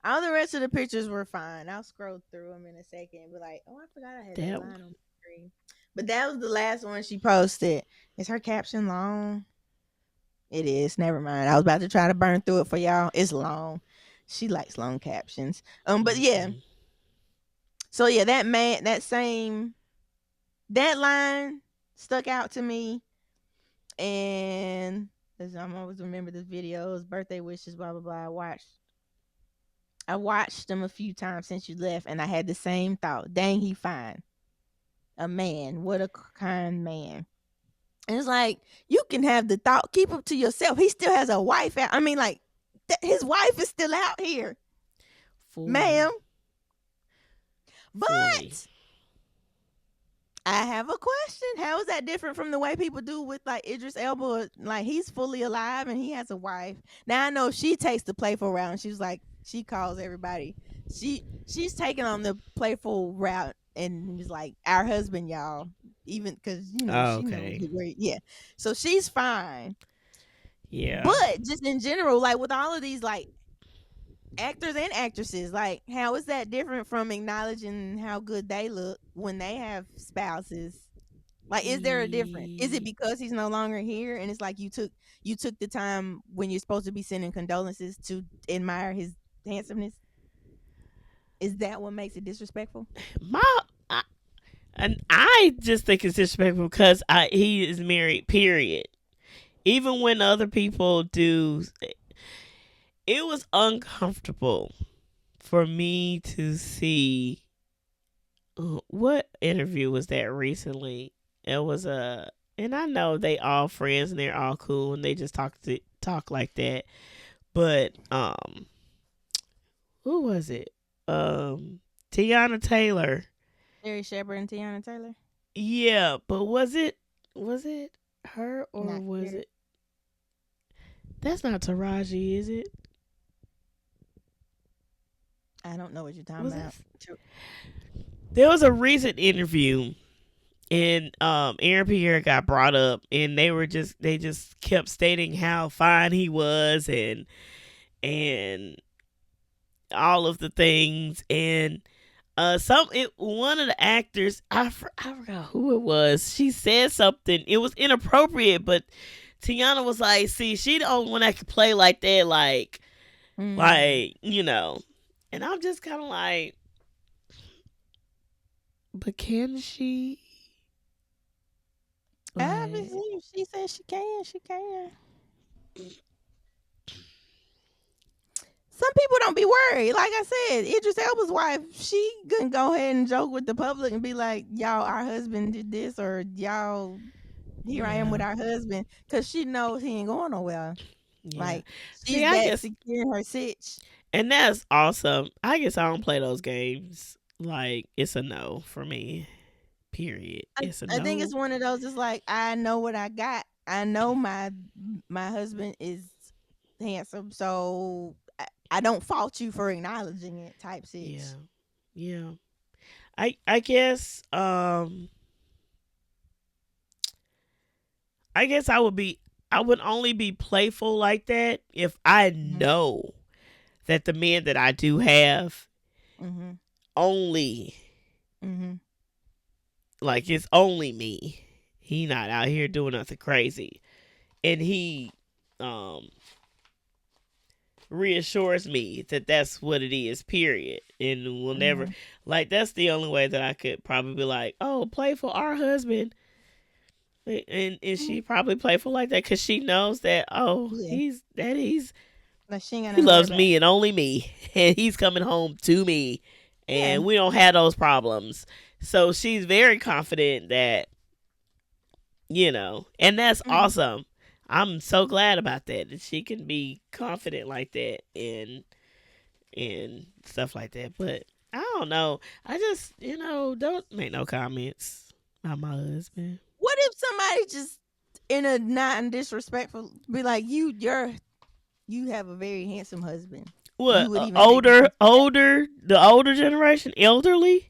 All the rest of the pictures were fine. I'll scroll through them in a second. But like, I forgot I had that line on the screen. But that was the last one she posted. Is her caption long? It is. Never mind. I was about to try to burn through it for y'all. It's long. She likes long captions. But yeah. Mm-mm. So yeah, that line stuck out to me. And I'm always remember the videos, birthday wishes, blah blah blah. I watched them a few times since you left, and I had the same thought. Dang, he fine. A man. What a kind man. And it's like, you can have the thought, keep him to yourself. He still has a wife out. I mean, like, his wife is still out here, ma'am. Fully. But I have a question. How is that different from the way people do with like Idris Elba? Like, he's fully alive and he has a wife. Now I know she takes the playful route, and she's like, she calls everybody. She's taking on the playful route and was like, our husband, y'all. Even because she knows the way. Yeah. So she's fine. Yeah. But just in general, like with all of these like actors and actresses, like how is that different from acknowledging how good they look when they have spouses? Like, is there a difference? Is it because he's no longer here and it's like you took the time when you're supposed to be sending condolences to admire his handsomeness? Is that what makes it disrespectful? And I just think it's disrespectful because he is married, period. Even when other people do, it was uncomfortable for me to see. What interview was that recently? It was and I know they all friends and they're all cool and they just talk like that. But who was it? Tiana Taylor. Harry Shepard and Tiana Taylor. Yeah, but was it her or Not was here. it? That's not Taraji, is it? I don't know what you're talking about. There was a recent interview, and Aaron Pierre got brought up, and they just kept stating how fine he was, and all of the things, and one of the actors, I forgot who it was. She said something. It was inappropriate, but Tiana was like, "See, she the only one that can play like that, like, And I'm just kind of like, but can she? Obviously, if she says she can, she can. Some people don't be worried. Like I said, Idris Elba's wife, she couldn't go ahead and joke with the public and be like, y'all, our husband did this, or y'all, here I am with our husband, because she knows he ain't going nowhere. Yeah. Like, she's that secure in her sitch. And that's awesome. I guess I don't play those games. Like, it's a no for me. Period. It's a no. I think it's one of those. It's like, I know what I got. I know my husband is handsome, so I don't fault you for acknowledging it. Type sitch. Yeah. I guess. I guess I would only be playful like that if I know that the men that I do have only like it's only me. He not out here doing nothing crazy. And he reassures me that that's what it is, period. And will never like that's the only way that I could probably be like, oh, playful our husband. And she probably playful like that because she knows that he loves me and only me, and he's coming home to me, and we don't have those problems. So she's very confident that, and that's awesome. I'm so glad about that she can be confident like that and stuff like that. But I don't know. I just don't make no comments about my husband. What if somebody just in a not disrespectful be like, you have a very handsome husband? What, the older generation, elderly?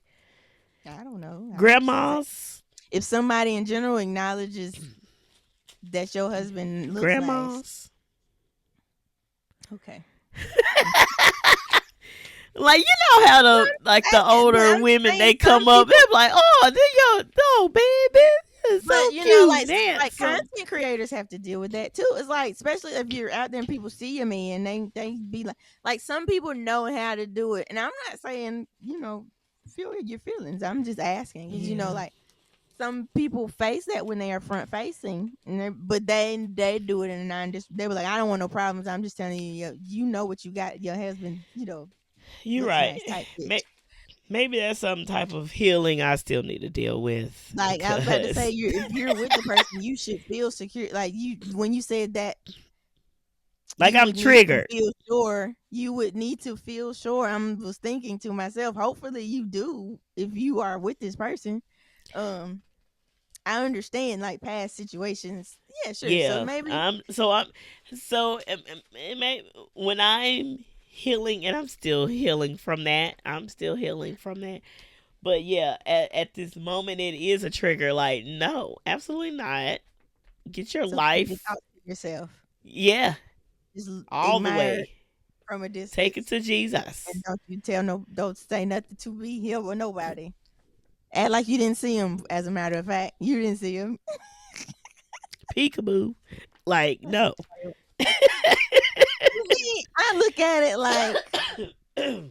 I don't know. Grandmas? If somebody in general acknowledges that your husband looks grandmas. Nice. Okay. Like, how the older women, they come up, they're like, oh, baby, so But cute. like They like handsome. content creators have to deal with that too. It's like, especially if you're out there and people see your man, they be like some people know how to do it. And I'm not saying, feel your feelings. I'm just asking because Yeah. like some people face that when they are front facing, but they do it in a they were like, I don't want no problems. I'm just telling you, you know what you got. Your husband, You're looks right. nice type bitch. Maybe that's some type of healing I still need to deal with Like I was about to say, because, if you're with the person, you should feel secure. Like when you said that, like, you I'm would need to triggered. feel sure. You would need to feel sure. I was thinking to myself, hopefully you do if you are with this person. Um, I understand like past situations. Yeah, sure. So Yeah. maybe So when I'm healing, and I'm still healing from that. I'm still healing from that. But yeah, at this moment, it is a trigger. Like, no, absolutely not. Get your so keep it life. out to yourself. Yeah, Just all the admire way. from a Take it distance, to and Jesus. don't say nothing to be here with nobody. Act like you didn't see him. As a matter of fact, you didn't see him. Peekaboo. Like, no. Me, I look at it like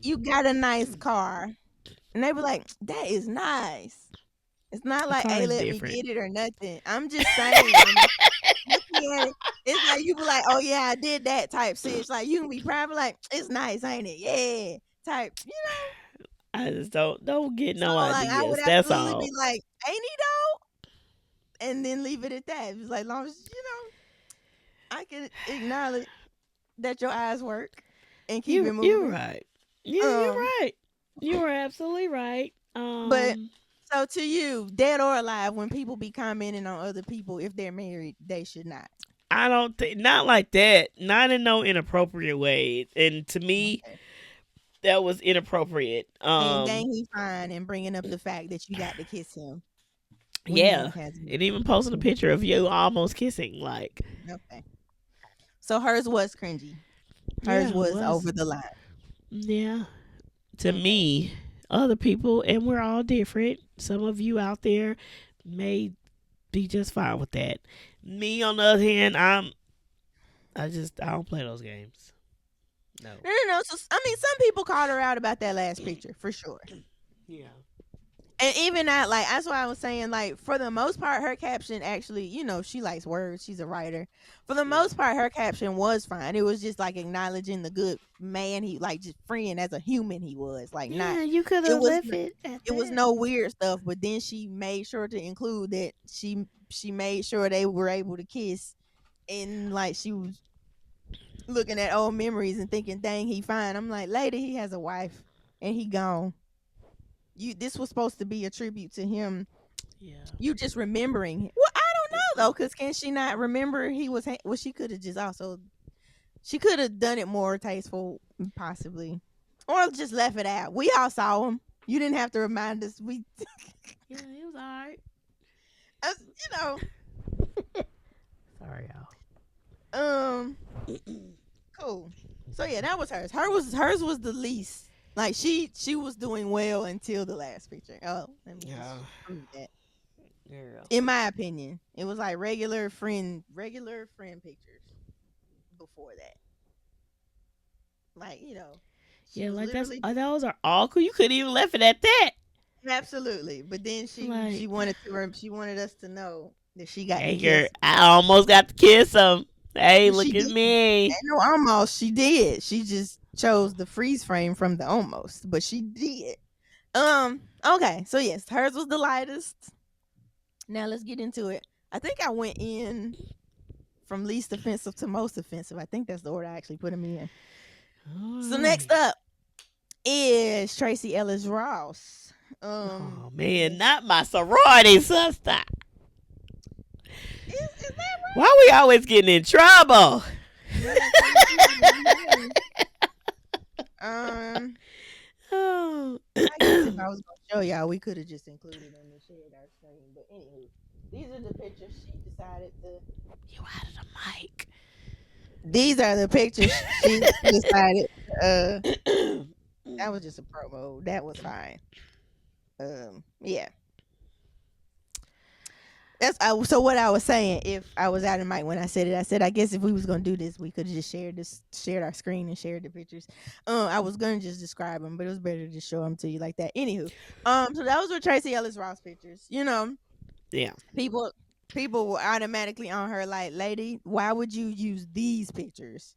you got a nice car, and they be like, "That is nice." It's not A like, car "Hey, is let me different. get it" or nothing. I'm just saying, looking at it, it's like you be like, "Oh yeah, I did that" type shit. It's like you can be proud, be like, "It's nice, ain't it?" Yeah, type. I just don't get So no like, I would ideas. That's absolutely be all. like, "Ain't he though?" And then leave it at that. It's like, long as I can acknowledge that your eyes work and keep it You're moving. right. Yeah, you're Um, right. You are absolutely right. but so to you, dead or alive, when people be commenting on other people if they're married, they should not. I don't think, not like that. Not in no inappropriate way. And to me, Okay. that was inappropriate. Saying dang he fine and bringing up the fact that you got to kiss him when he Yeah. hasn't. And even posting a picture of you almost kissing. Like, Okay. So hers was cringy. Hers yeah, it was was. over the line. Yeah. To Okay. me, other people, and we're all different. Some of you out there may be just fine with that. Me, on the other hand, I don't play those games. No. No, no, no. So I mean, some people called her out about that last picture for sure. Yeah. And even that, like, that's why I was saying, like, for the most part, her caption actually, she likes words. She's a writer. For the Yeah. most part, her caption was fine. It was just like acknowledging the good man he, like, just friend as a human he was. Like, not, Yeah, you could it have was, left it at it was that. no weird stuff. But then she made sure to include that she made sure they were able to kiss, and like she was looking at old memories and thinking, dang, he fine. I'm like, lady, he has a wife and he gone. This was supposed to be a tribute to him. Yeah. You just remembering. Well, I don't know though, because can she not remember he was? Well, she could have just also. She could have done it more tasteful, possibly, or just left it out. We all saw him. You didn't have to remind us. We, Yeah, it was alright. us, you know, Sorry, um, cool. So yeah, that was hers. Hers was the least. Like she was doing well until the last picture. Oh, let me just Yeah. prove that. Girl. In my opinion, it was like regular friend pictures before that. Like, she Yeah, was like literally those are all cool. You couldn't even left it at that. absolutely. But then she Like, wanted us to know that she got to hey, girl, kiss. I almost got to kiss him. Hey, She look did. at me. Ain't no almost. She did. She just chose the freeze frame from the almost, but she did. Okay. So yes, hers was the lightest. Now let's get into it. I think I went in from least offensive to most offensive. I think that's the order I actually put them in. All So right. next up is Tracee Ellis Ross. Oh man, not my sorority sister. Is that Why we always getting in trouble? right? I can't see it. Oh. I guess if I was gonna show y'all, we could have just included them and shared our screen. But anywho, these are the pictures she decided to. You out of the mic. These are the pictures she decided. That was just a promo. That was fine. Yeah. So what I was saying, if I was out of mic when I said it, I said I guess if we was gonna do this, we could have just shared our screen and shared the pictures. I was gonna just describe them, but it was better to just show them to you like that. Anywho, so that was with Tracee Ellis Ross pictures. Yeah. People people were automatically on her like, lady, why would you use these pictures?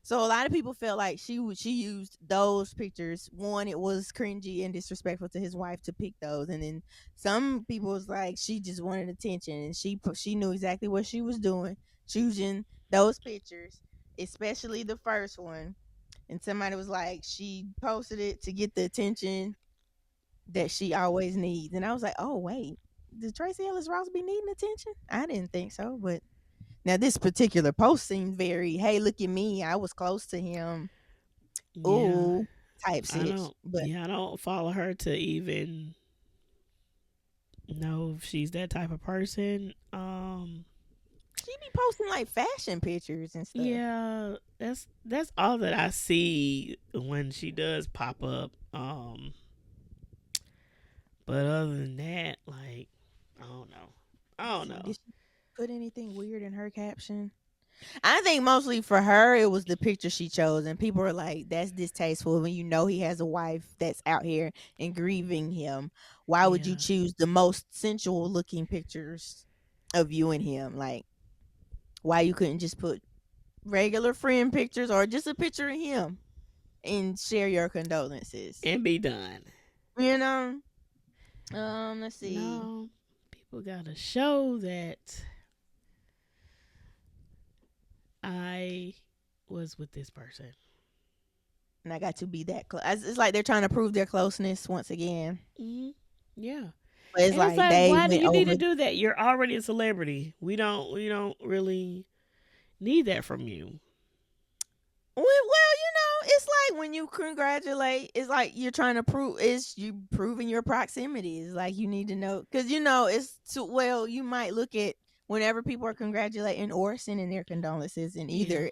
So a lot of people felt like she used those pictures. One, it was cringy and disrespectful to his wife to pick those, and then some people was like she just wanted attention, and she knew exactly what she was doing, choosing those pictures, especially the first one. And somebody was like she posted it to get the attention that she always needs, and I was like, oh wait, did Tracee Ellis Ross be needing attention? I didn't think so, but now this particular post seemed very, hey, look at me, I was close to him, Yeah. ooh, type I shit. don't. But Yeah, I don't follow her to even know if she's that type of person. she be posting like fashion pictures and stuff. Yeah, that's all that I see when she does pop up. But other than that, like, I don't know. I don't See, know. did she put anything weird in her caption? I think mostly for her, it was the picture she chose, and people were like, "That's distasteful." When you know he has a wife that's out here and grieving him, why would you Yeah, choose the most sensual looking pictures of you and him? Like, why you couldn't just put regular friend pictures or just a picture of him and share your condolences? and be done. You know. Let's see. No, people gotta show that I was with this person. And I got to be that close. It's like they're trying to prove their closeness once again. Hmm. Yeah, But it's and it's like like, they why do went you need over. to do that? You're already a celebrity. We don't really need that from you. Well, it's like when you congratulate, it's like you're trying to prove, it's you proving your proximity. It's like you need to know, because it's too, well, you might look at whenever people are congratulating or sending their condolences, and Yeah, either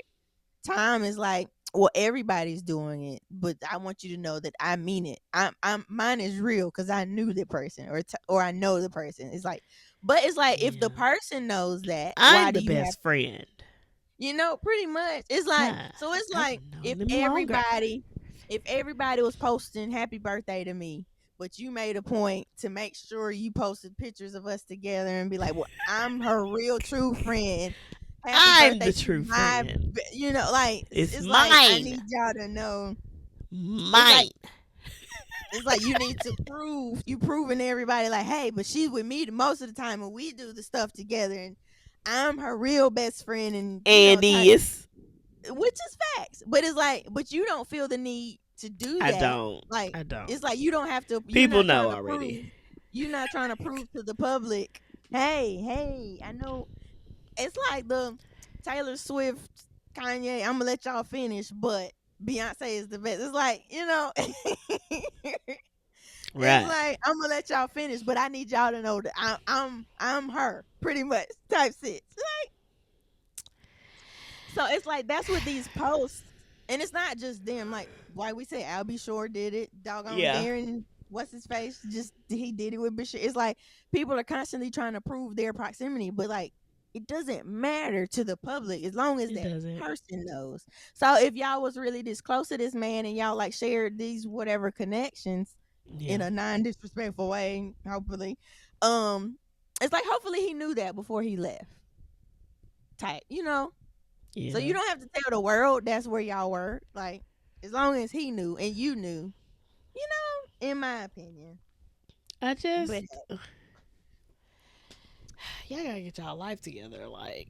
time is like, well, everybody's doing it, but I want you to know that I mean it. I'm mine is real because I knew the person, or I know the person. It's like, but it's like if the yeah. person knows that, why I'm do the you have? best friend. Pretty much. It's like, Ha, so it's I've like known them longer. if everybody was posting happy birthday to me, but you made a point to make sure you posted pictures of us together and be like, well, I'm her real true friend. Happy I'm birthday the to true my, friend. like, It's it's like, I mine. need y'all to know. It's like, Mine. you need to you proving to everybody like, hey, but she's with me most of the time when we do the stuff together, and I'm her real best friend, and And type, is. which is facts. But it's like, but you don't feel the need to do I that. don't. Like, I don't. it's like you don't have to. People know already. You're not trying to prove to the public. Hey, I know. It's like the Taylor Swift, Kanye. I'm gonna let y'all finish, but Beyonce is the best. It's like it's Right. like I'm gonna let y'all finish, but I need y'all to know that I'm her, pretty much type shit. So it's like that's what these posts, and it's not just them. Like why we say Albie Shore did it, doggone Yeah. Darrin, what's his face, just he did it with Bryshere. It's like people are constantly trying to prove their proximity, but like it doesn't matter to the public as long as It that doesn't. person knows. So if y'all was really this close to this man and y'all like shared these whatever connections in Yeah. a non-disrespectful way, hopefully, um, it's like hopefully he knew that before he left. Type, so Yeah. you don't have to tell the world that's where y'all were. Like, as long as he knew and you knew, in my opinion. I just But y'all gotta get y'all life together. Like,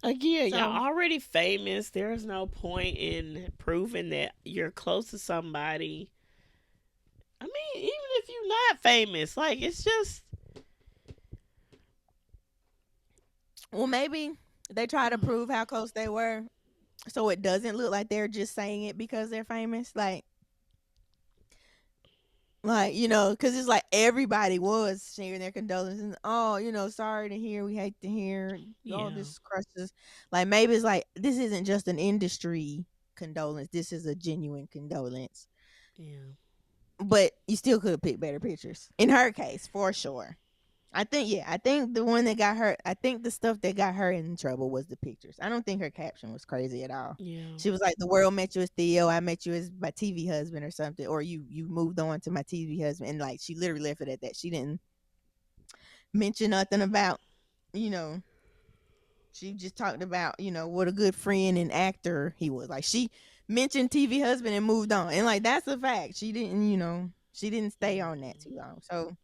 again, so y'all already famous. There's no point in proving that you're close to somebody. I mean, even if you're not famous, like, it's just well maybe they try to prove how close they were so it doesn't look like they're just saying it because they're famous. Like, because it's like everybody was sharing their condolences. Oh, sorry to hear. We hate to hear. Oh, yeah, this crushes. Like, maybe it's like, this isn't just an industry condolence. This is a genuine condolence. yeah. But you still could have picked better pictures. In her case, for sure. I think the one that got her, I think the stuff that got her in trouble was the pictures. I don't think her caption was crazy at all. Yeah. She was like, "The world met you as Theo, I met you as my TV husband or something, or you moved on to my TV husband." And like she literally left it at that. She didn't mention nothing about, you know, she just talked about, what a good friend and actor he was. Like she mentioned TV husband and moved on. And like that's a fact. She didn't stay on that too Mm, long. So,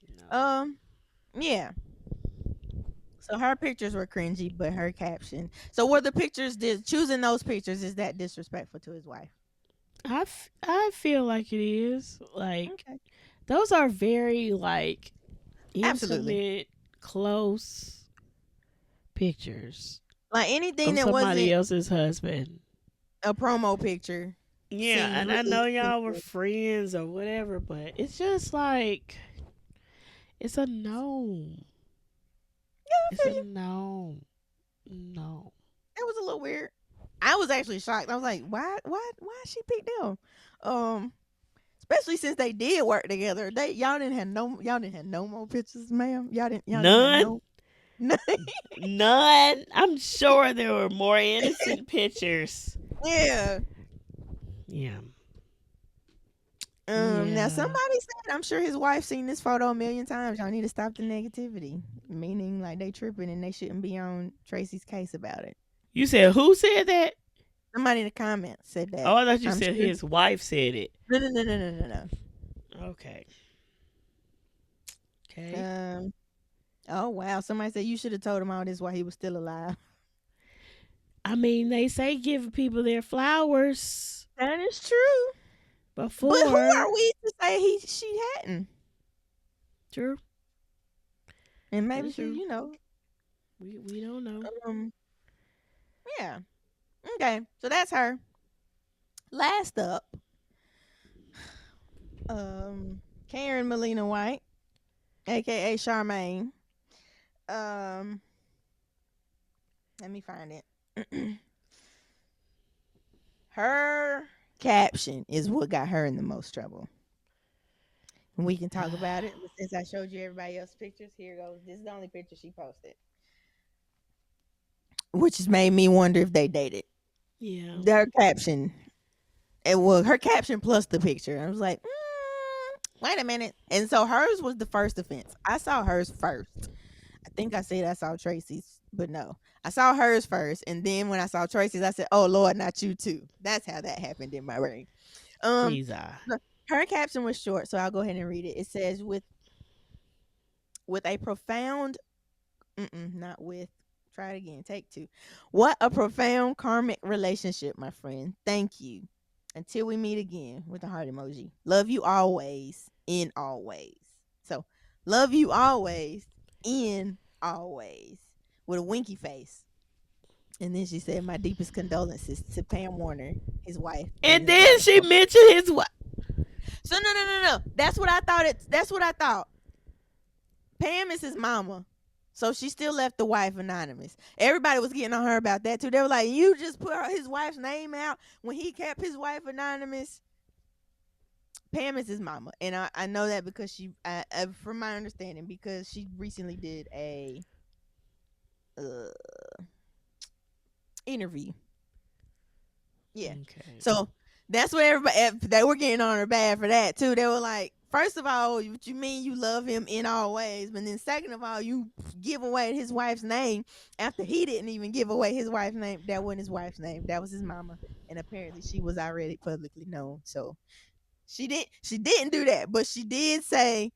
no. um yeah. So her pictures were cringy, but her caption. So were the pictures choosing those pictures, is that disrespectful to his wife? I feel like it is. Like Okay. those are very like Absolutely. intimate, close pictures Like anything of that somebody wasn't else's husband. a promo picture Yeah, seemed and I know really y'all were intimate. friends or whatever, but it's just like it's a no. I It's feel a you. no. No. That was a little weird. I was actually shocked. I was like, why she picked them? Um, Especially since they did work together. Y'all didn't have no more pictures, ma'am. Y'all didn't have None? no no. None? I'm sure there were more innocent pictures. Yeah. Yeah. Now Yeah. somebody said, I'm sure his wife seen this photo a million times. Y'all need to stop the negativity. Meaning like they tripping and they shouldn't be on Tracy's case about it. You said who said that? Somebody in the comments said Oh, that. I thought you I'm said sure. his wife said it. No. Okay. Okay. Um. Oh wow. Somebody said you should have told him all this while he was still alive. I mean, they say give people their flowers That is true. But who before. are we to say she hadn't? True. And maybe That's she, true. We don't know. um, yeah. Okay. So that's her. Last up, Karen Melina White, aka Charmaine. Um, Let me find it. Her caption is what got her in the most trouble. And we can talk about it. But since I showed you everybody else's pictures, here goes. This is the only picture she posted, which has made me wonder if they dated. Yeah. Their caption, it was her caption plus the picture. I was like, wait a minute. And so hers was the first offense. I saw hers first. I think I said I saw Tracy's, but no. I saw hers first, and then when I saw Tracy's, I said, "Oh Lord, not you too." That's how that happened in my brain. Um, Jesus. Her caption was short, so I'll go ahead and read it. It says, with a profound, not with. Try it again. Take two. What a profound karmic relationship, my friend. Thank you. Until we meet again, with the heart emoji. Love you always, in always. So, love you always, in always, with a winky face. And then she said, "My deepest condolences to Pam Warner, his wife, and And his then daughter." she mentioned his wife. So no. That's what I thought. That's what I thought. Pam is his mama. So she still left the wife anonymous. Everybody was getting on her about that too. They were like, "You just put his wife's name out when he kept his wife anonymous." Pam is his mama, and I know that because from my understanding, because she recently did a uh, interview. Yeah, Okay. so that's what everybody they were getting on her bad for that too. They were like, first of all, what you mean you love him in all ways, but then second of all, you give away his wife's name after he didn't even give away his wife's name. That wasn't his wife's name. That was his mama, and apparently she was already publicly known. So she didn't do that, but she did say,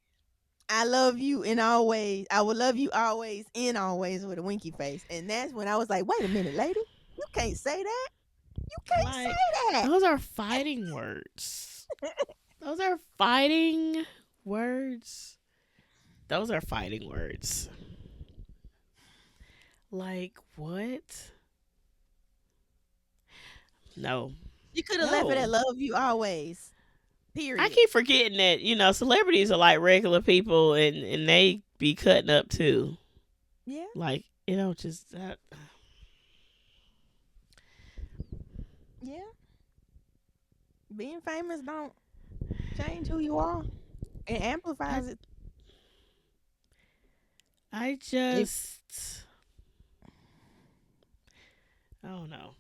"I love you in all ways. I will love you always in always," with a winky face. And that's when I was like, wait a minute, lady, you can't say that. You can't Like, say that. those are fighting words. Those are fighting words. Those are fighting words. Like, what? No. You could have left it at No. "love you always." I Period. keep forgetting that, celebrities are like regular people and they be cutting up too. Yeah. Like, just that. Yeah. Being famous don't change who you are. It amplifies it. I It, just, I don't know.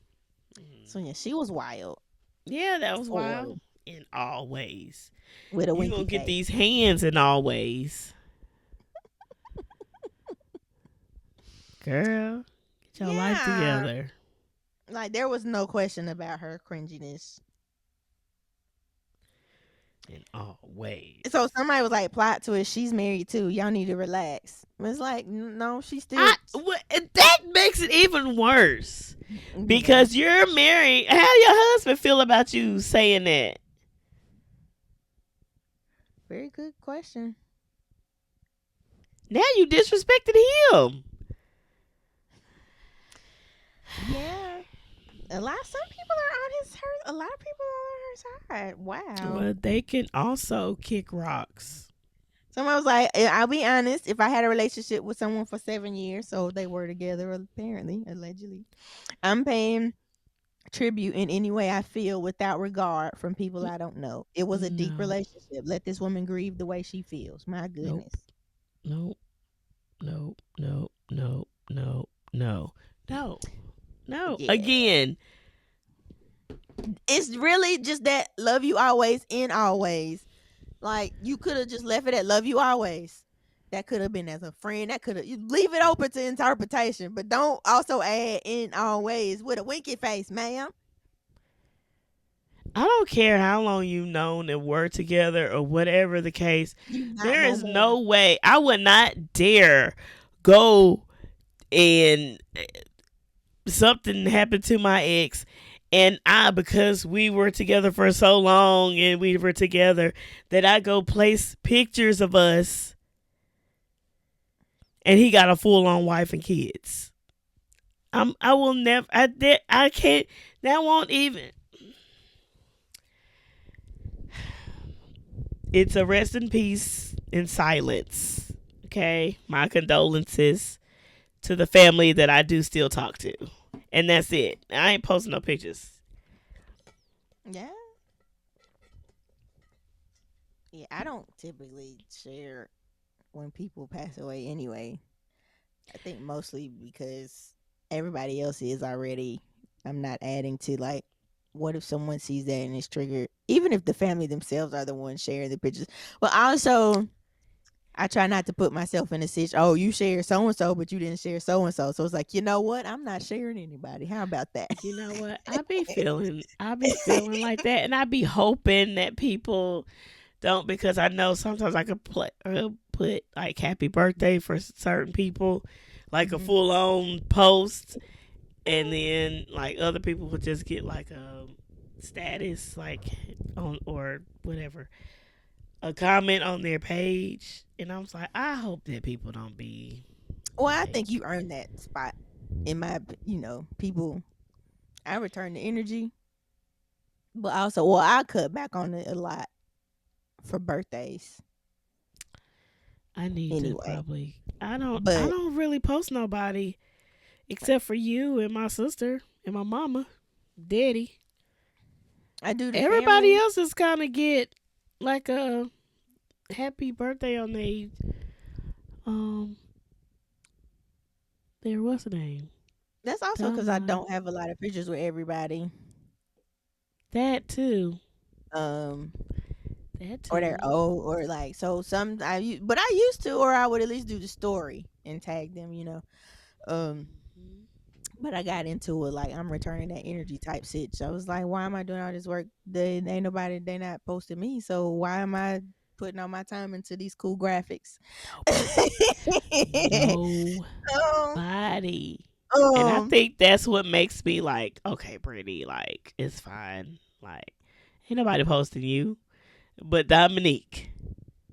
so yeah, she was wild Yeah, that was for wild in all ways. with a You winky gonna get face. these hands in all ways, girl. Get your life Yeah, together like there was no question about her cringiness. in all So ways. somebody was like, plot twist, she's married too. Y'all need to relax. It's like, no, she still, That makes it even worse yeah. because you're married. How your husband feel about you saying that? Very good question. Now you disrespected him. Yeah, some people are on a lot of people are on her side. Wow. Well, they can also kick rocks. Someone was like, I'll be honest, if I had a relationship with someone for 7 years, so they were together apparently, allegedly, I'm paying tribute in any way I feel without regard from people I don't know. It was a deep No, relationship. Let this woman grieve the way she feels. My nope, goodness. nope, nope, nope, nope, nope, no, no, no. Yeah. Again, It's really just that love you always in always. Like you could have just left it at love you always. That could have been as a friend. That could have you leave it open to interpretation, but don't also add in always with a winky face, ma'am. I don't care how long you've known and worked together or whatever the case. You not There no is more. no way I would not dare go and something happened to my ex and I, because we were together for so long and we were together, that I go place pictures of us and he got a full on wife and kids. I will never, I can't, that won't even, it's a rest in peace in silence. Okay. My condolences to the family that I do still talk to. And that's it. I ain't posting no pictures. Yeah. Yeah, I don't typically share when people pass away anyway. I think mostly because everybody else is already. I'm not adding to like, what if someone sees that and is triggered? Even if the family themselves are the ones sharing the pictures. But also, I try not to put myself in a situation. Oh, you share so and so, but you didn't share so and so. So it's like, you know what? I'm not sharing anybody. How about that? You know what? I be feeling like that, and I be hoping that people don't, because I know sometimes I could put like happy birthday for certain people, like a Mhm. full on post, and then like other people would just get like a status like on or whatever, a comment on their page, and I was like, I hope that people don't be Well, I think like, you earned that spot. In my, people. I return the energy, but also, well, I cut back on it a lot for birthdays I need to anyway. probably. I But don't really post nobody except for you and my sister and my mama, daddy. I do the Everybody family. else is kind of get like a happy birthday on um their what's the name That's also because I timeline. don't have a lot of pictures with everybody. That too. Um, That or they're too. old, or like so. But I used to, or I would at least do the story and tag them. Um, Mhm. but I got into it like I'm returning that energy type shit. So I was like, why am I doing all this work? They ain't nobody. They not posting me. So why am I putting all my time into these cool graphics? Nobody. um, Nobody. And I um, think that's what makes me like, okay, Brittany, like, it's fine. Like, ain't nobody posting you. But Dominique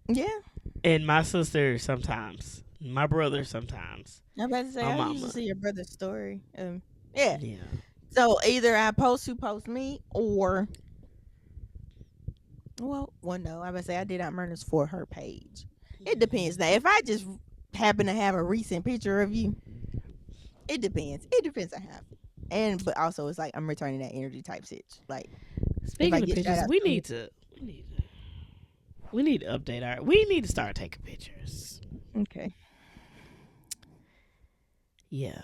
yeah. and my sister sometimes. My brother sometimes. I'm about to say My I usually mama. see your brother's story. Yeah. Yeah. So either I post who posts me, or well, no. I would say I did out murders for her page. It depends. Now, if I just happen to have a recent picture of you, it depends. It depends on how. But also it's like I'm returning that energy type shit. Like if I Speaking of get shout pictures, outs from you, we need to update our we need to start taking pictures. okay. Yeah.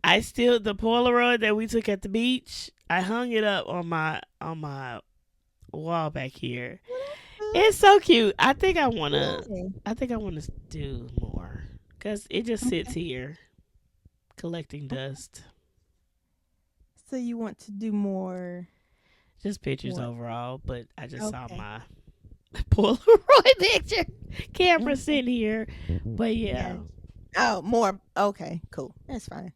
I still the Polaroid that we took at the beach. I hung it up on my wall back here. It's so cute. Good. I think I wanna do more because it just sits Okay. here collecting dust. So you want to do more Just pictures what? overall, but I just saw Okay. my Polaroid picture camera Okay. sitting here. But yeah, Gotcha. Oh, more. Okay, cool. That's fine.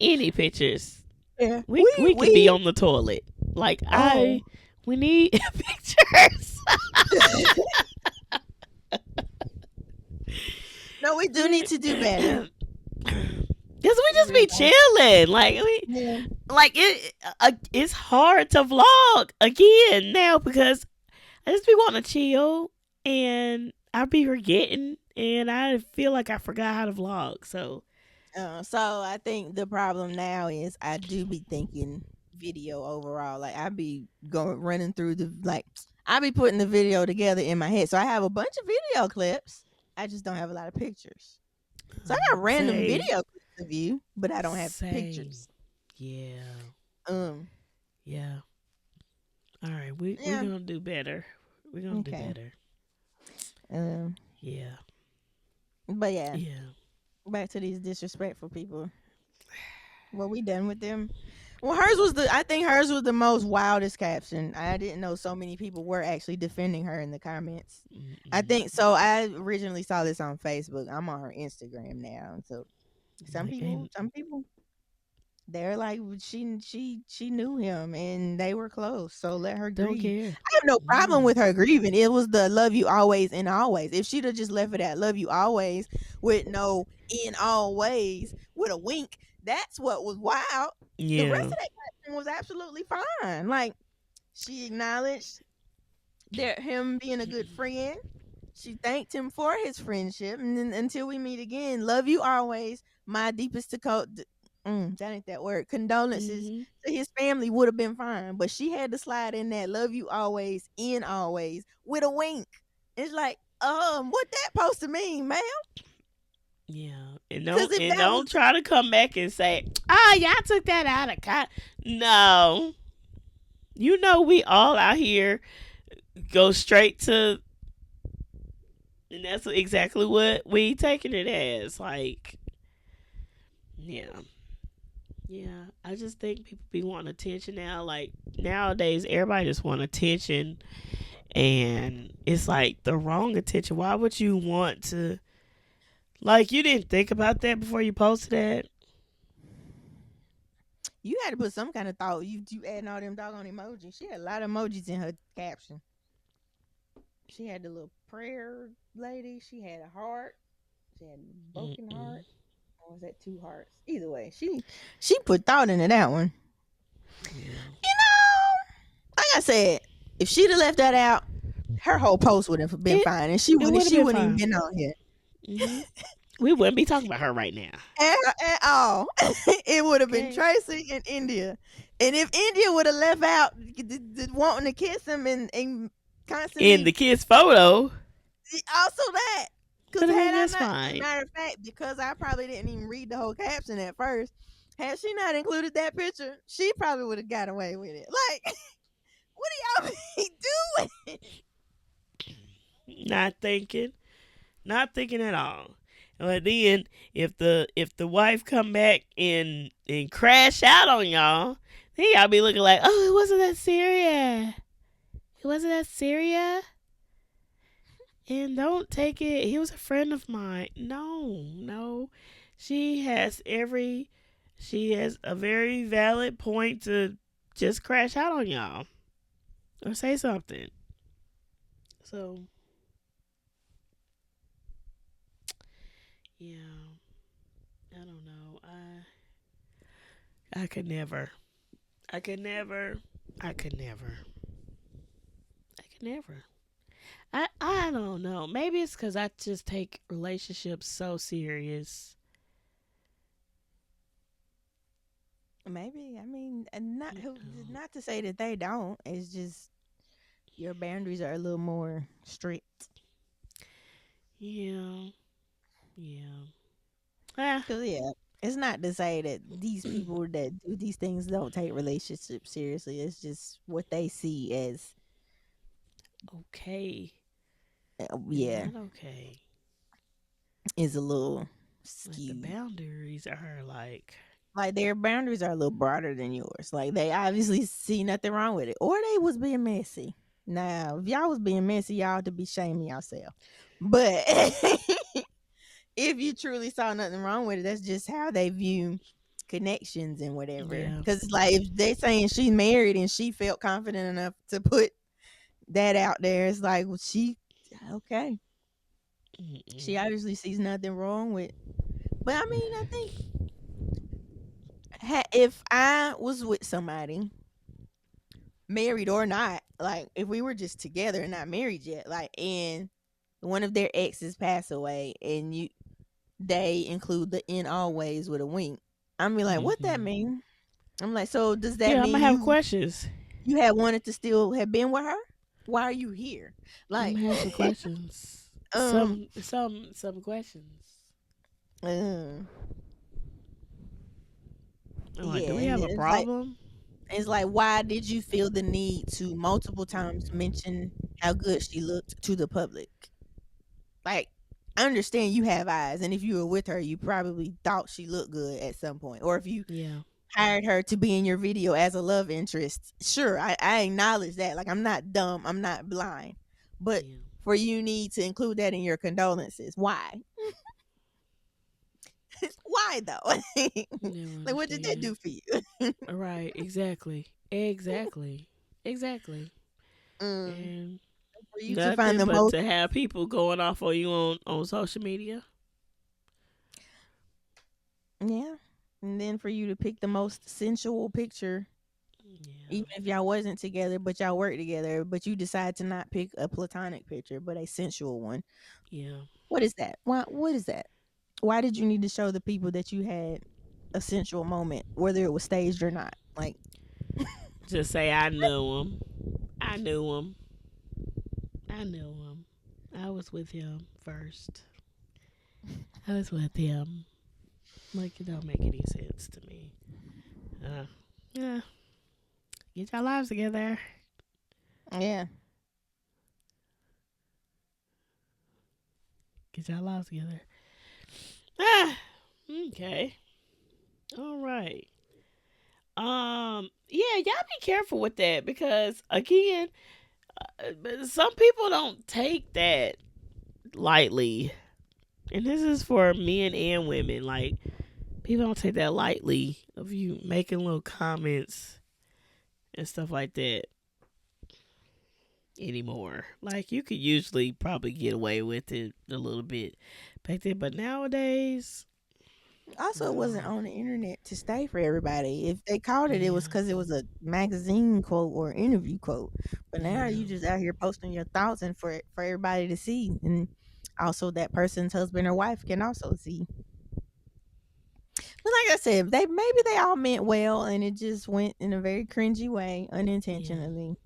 any pictures. Yeah. We could be We. on the toilet. Like Oh. we need pictures. No, we do need to do better. Cause we just be Realize. chilling, Yeah. like it's hard to vlog again now because I just be wanting to chill and I be forgetting and I feel like I forgot how to vlog. So So I think the problem now is I do be thinking video overall. Like I be going running through the like I be putting the video together in my head. So I have a bunch of video clips. I just don't have a lot of pictures. So I got random same, video clips of you, but I don't have same, pictures. yeah, Um. yeah. All right, we Yeah. gonna do better. We gonna do Okay. better. Um. Yeah, But yeah, yeah. back to these disrespectful people. Well, we done with them. Well, hers was the. I think hers was the most wildest caption. I didn't know so many people were actually defending her in the comments. I Mm-mm. think so. I originally saw this on Facebook. I'm on her Instagram now, so Like, ain't some people, they're like she knew him and they were close, so let her don't grieve. care. I have no problem Yeah, with her grieving. It was the love you always and always. If she'd have just left it at love you always with no in always with a wink, that's what was wild. The rest yeah. of that caption was absolutely fine. Like she acknowledged him being a good friend. She thanked him for his friendship, and then until we meet again, love you always. My deepest that ain't that word. Condolences Hmm. to his family would have been fine, but she had to slide in that love you always in always with a wink. It's like, what that supposed to mean, man? Yeah, Because if and that was don't try to come back and say, "Ah, y'all took that out of No, you know we all out here go straight to, and that's exactly what we taking it as. Like, yeah, yeah. I just think people be wanting attention now. Like nowadays, everybody just want attention, and it's like the wrong attention. Why would you want to? Like, you didn't think about that before you posted that. you had to put some kind of thought, you adding all them doggone emojis. She had a lot of emojis in her caption. She had the little prayer lady. She had a heart. She had a broken Mm-mm. heart. Or was that two hearts? Either way, she put thought into that one. Yeah. You know, like I said, if she'd have left that out, her whole post would have been It fine, and it would have she been wouldn't even fine. been on here Hmm. We wouldn't be talking about her right now. at all. It would have been Okay. Tracee and India, and if India would have left out wanting to kiss him and In constantly the kid's photo, also that. Because could have been had I just not, fine. matter of fact, because I probably didn't even read the whole caption at first, had she not included that picture, she probably would have got away with it. Like, what do y'all be doing? Not thinking. Not thinking at all. But then if the wife come back and crash out on y'all, then y'all be looking like, oh, it wasn't that serious. It wasn't that serious. And don't take it. He was a friend of mine. No, no. She has every. She has a very valid point to just crash out on y'all or say something. So yeah, I don't know. I could never. I could never. I could never. I could never. I don't know. Maybe it's because I just take relationships so serious. Maybe. I mean, and You know. not to say that they don't. It's just your boundaries are a little more strict. Yeah. Yeah. Ah, Cause yeah. It's not to say that these people that do these things don't take relationships seriously. It's just what they see as, Okay. And yeah, not okay. is a little Like the skewed. boundaries are like, Like their boundaries are a little broader than yours. Like they obviously see nothing wrong with it, or they was being messy. Now, if y'all was being messy, y'all to be shaming yourself. But if you truly saw nothing wrong with it, that's just how they view connections and whatever. yeah. Because like if they saying she's married and she felt confident enough to put that out there, it's like, well, she okay. She Mm-mm. obviously sees nothing wrong with. But I mean, I think if I was with somebody, married or not, like if we were just together and not married yet, like and one of their exes passed away, and they include the "in always" with a wink. I'm be like, what that Mm-hmm. mean? I'm like, so does that Yeah, I'm mean gonna have you questions. you had wanted to still have been with her? Why are you here? I'm Like, gonna have some questions. um, Some questions. uh, I'm like, do yeah, we and have then a problem? it's like, why did you feel the need to multiple times mention how good she looked to the public? Like, I understand you have eyes, and if you were with her, you probably thought she looked good at some point, or if you Yeah, hired her to be in your video as a love interest, sure, I acknowledge that. Like, I'm not dumb, I'm not blind, but yeah. for you need to include that in your condolences. Why? Why though? Never Like, what did that understand. do for you? Right, exactly. Mm, And for you to find nothing the but most, to have people going off on you on social media. yeah, and then for you to pick the most sensual picture, even Yeah, if y'all wasn't together, but y'all worked together, but you decide to not pick a platonic picture, but a sensual one. yeah. What is that? Why? What is that? Why did you need to show the people that you had a sensual moment, whether it was staged or not? Like, Just say I knew him. I knew him. I knew him. I was with him first. I was with him. Like it don't make any sense to me. Yeah. Get your lives together. yeah, Get your lives together. Ah. Okay. All right. Yeah, y'all be careful with that because again, some people don't take that lightly, and this is for men and women. Like people don't take that lightly of you making little comments and stuff like that anymore. Like you could usually probably get away with it a little bit back then, but nowadays, also, it wasn't no. on the internet to stay for everybody. If they called it, it was Yeah, because it was a magazine quote or interview quote. But now yeah, you just out here posting your thoughts and for everybody to see, and also that person's husband or wife can also see. But like I said, they all meant well, and it just went in a very cringy way, yeah. unintentionally.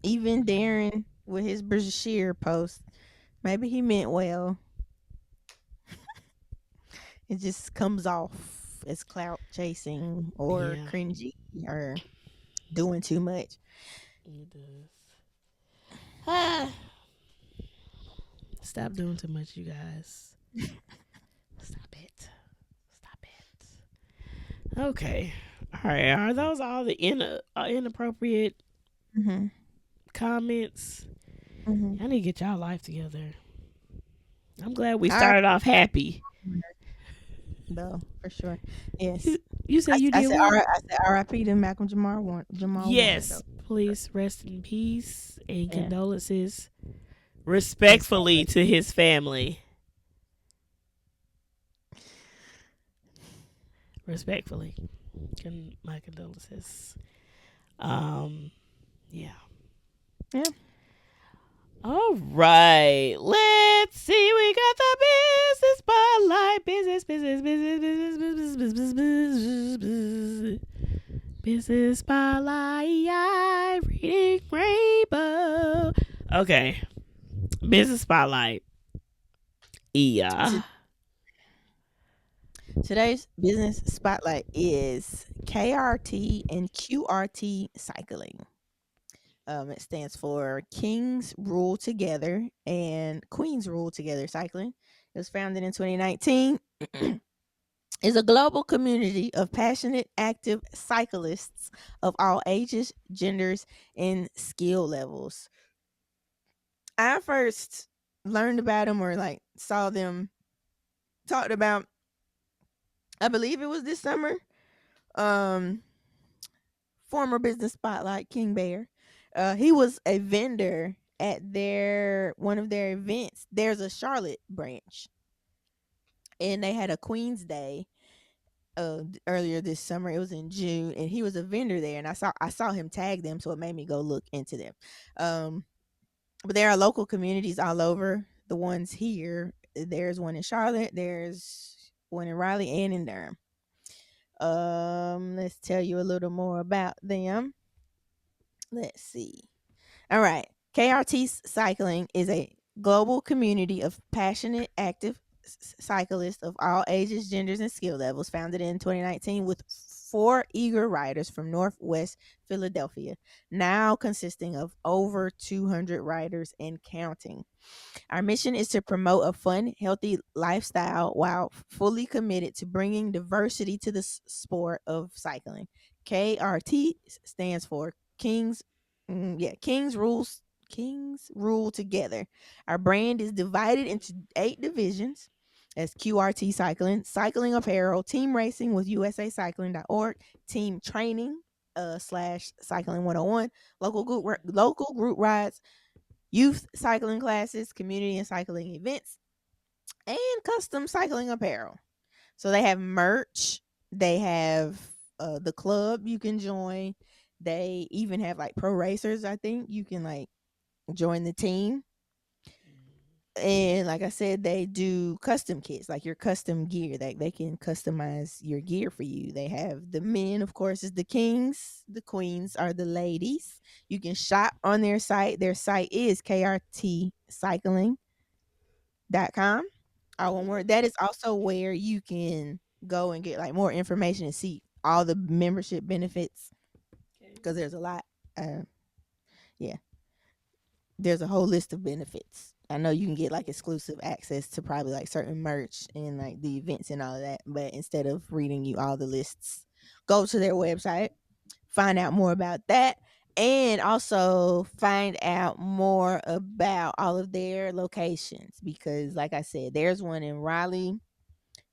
Even Darrin with his Bryshere post, maybe he meant well. It just comes off as clout chasing or Yeah, cringy or doing too much. it does. Ah, stop doing too much, you guys. Stop it. Stop it. Okay. All right. Are those all the inappropriate Mhm. comments? Mhm. I need to get y'all life together. I'm glad we I started off happy. though for sure. Yes. You said you did what? I said R.I.P. to Jamal Warner though. Yes. Please rest in peace and Yeah. condolences To his respectfully family. to his family. Respectfully. My condolences. Um, yeah. Yeah. All right. Let's see. We got the business spotlight. Business. Business spotlight. Reading rainbow. Okay. Business spotlight. Yeah. Today's business spotlight is KRT and QRT cycling. It stands for Kings Rule Together and Queens Rule Together Cycling. It was founded in 2019. Is a global community of passionate, active cyclists of all ages, genders, and skill levels. I first learned about them or like saw them talked about, I believe it was this summer. Um, Former business spotlight King Bear. He was a vendor at their one of their events. There's a Charlotte branch, and they had a Queen's Day earlier this summer. It was in June, and he was a vendor there, and I saw him tag them, so it made me go look into them. Um, but there are local communities all over. The ones here, there's one in Charlotte, there's one in Raleigh, and in Durham. Let's tell you a little more about them. Let's see. All right. KRT Cycling is a global community of passionate, active cyclists of all ages, genders, and skill levels, founded in 2019 with 4 eager riders from Northwest Philadelphia, now consisting of over 200 riders and counting. Our mission is to promote a fun, healthy lifestyle while fully committed to bringing diversity to the sport of cycling. KRT stands for Kings Rule Together. Our brand is divided into 8 divisions as QRT Cycling, Cycling Apparel, Team Racing with USACycling.org, Team Training slash Cycling 101, local group rides, youth cycling classes, community and cycling events, and custom cycling apparel. So they have merch. They have the club you can join. They even have like pro racers. I think you can like join the team. And like I said, they do custom kits, like your custom gear. They can customize your gear for you. They have the men, of course, is the kings. The queens are the ladies. You can shop on their site. Their site is krtcycling.com. All one word. That is also where you can go and get like more information and see all the membership benefits because there's a lot. Uh, yeah, there's a whole list of benefits. I know you can get like exclusive access to probably like certain merch and like the events and all of that. But instead of reading you all the lists, go to their website, find out more about that, and also find out more about all of their locations because, like I said, there's one in Raleigh,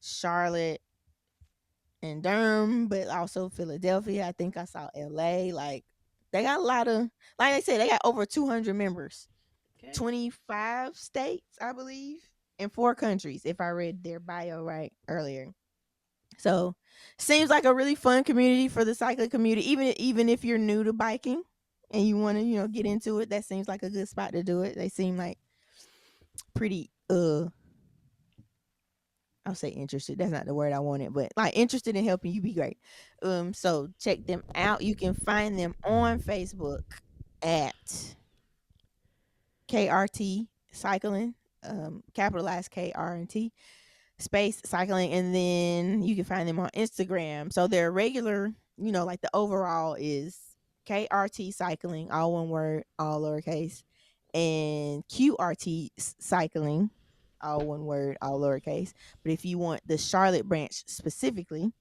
Charlotte, and Durham, but also Philadelphia. I think I saw LA. Like they got a lot of, like I said, they got over 200 members, Okay. 25 states, I believe, and 4 countries, if I read their bio right earlier. So seems like a really fun community for the cycling community. Even if you're new to biking and you want to, get into it, that seems like a good spot to do it. They seem like pretty I'll say interested. That's not the word I wanted, but like interested in helping you be great. So check them out. You can find them on Facebook at KRT Cycling, capitalized KRT space cycling, and then you can find them on Instagram. So their regular, like the overall is KRT Cycling, all one word, all lowercase, and QRT Cycling, all one word, all lowercase. But if you want the Charlotte branch specifically,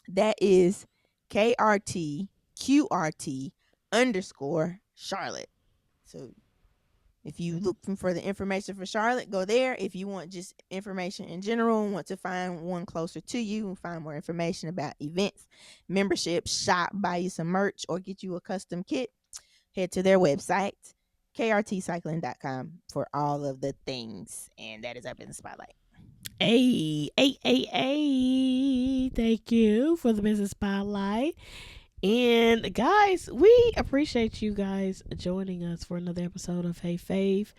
that is KRT QRT underscore Charlotte. So if you looking for the information for Charlotte, go there. If you want just information in general and want to find one closer to you and find more information about events, membership, shop, buy you some merch, or get you a custom kit, head to their website, krtcycling.com, for all of the things. And that is up in the spotlight. Hey, hey, hey, hey. Thank you for the business spotlight. And guys, we appreciate you guys joining us for another episode of Hey Fave.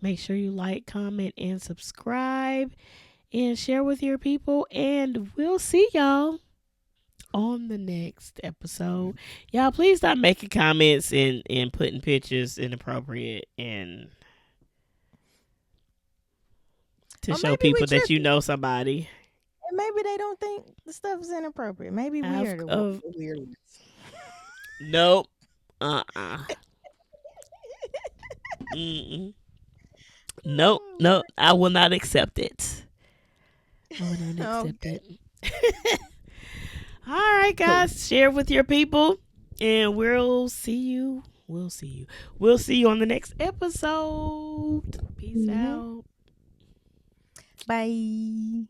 Make sure you like, comment, and subscribe and share with your people. And we'll see y'all on the next episode. Y'all, please stop making comments and putting pictures inappropriate and to Or show maybe we people that you tripping. know somebody. And maybe they don't think the stuff is inappropriate. Maybe we are the weird ones. Nope. Mm-mm. Nope. Nope. I will not accept it. I will not accept it. All right, guys. Share with your people. And we'll see you. We'll see you on the next episode. Peace out. Bye.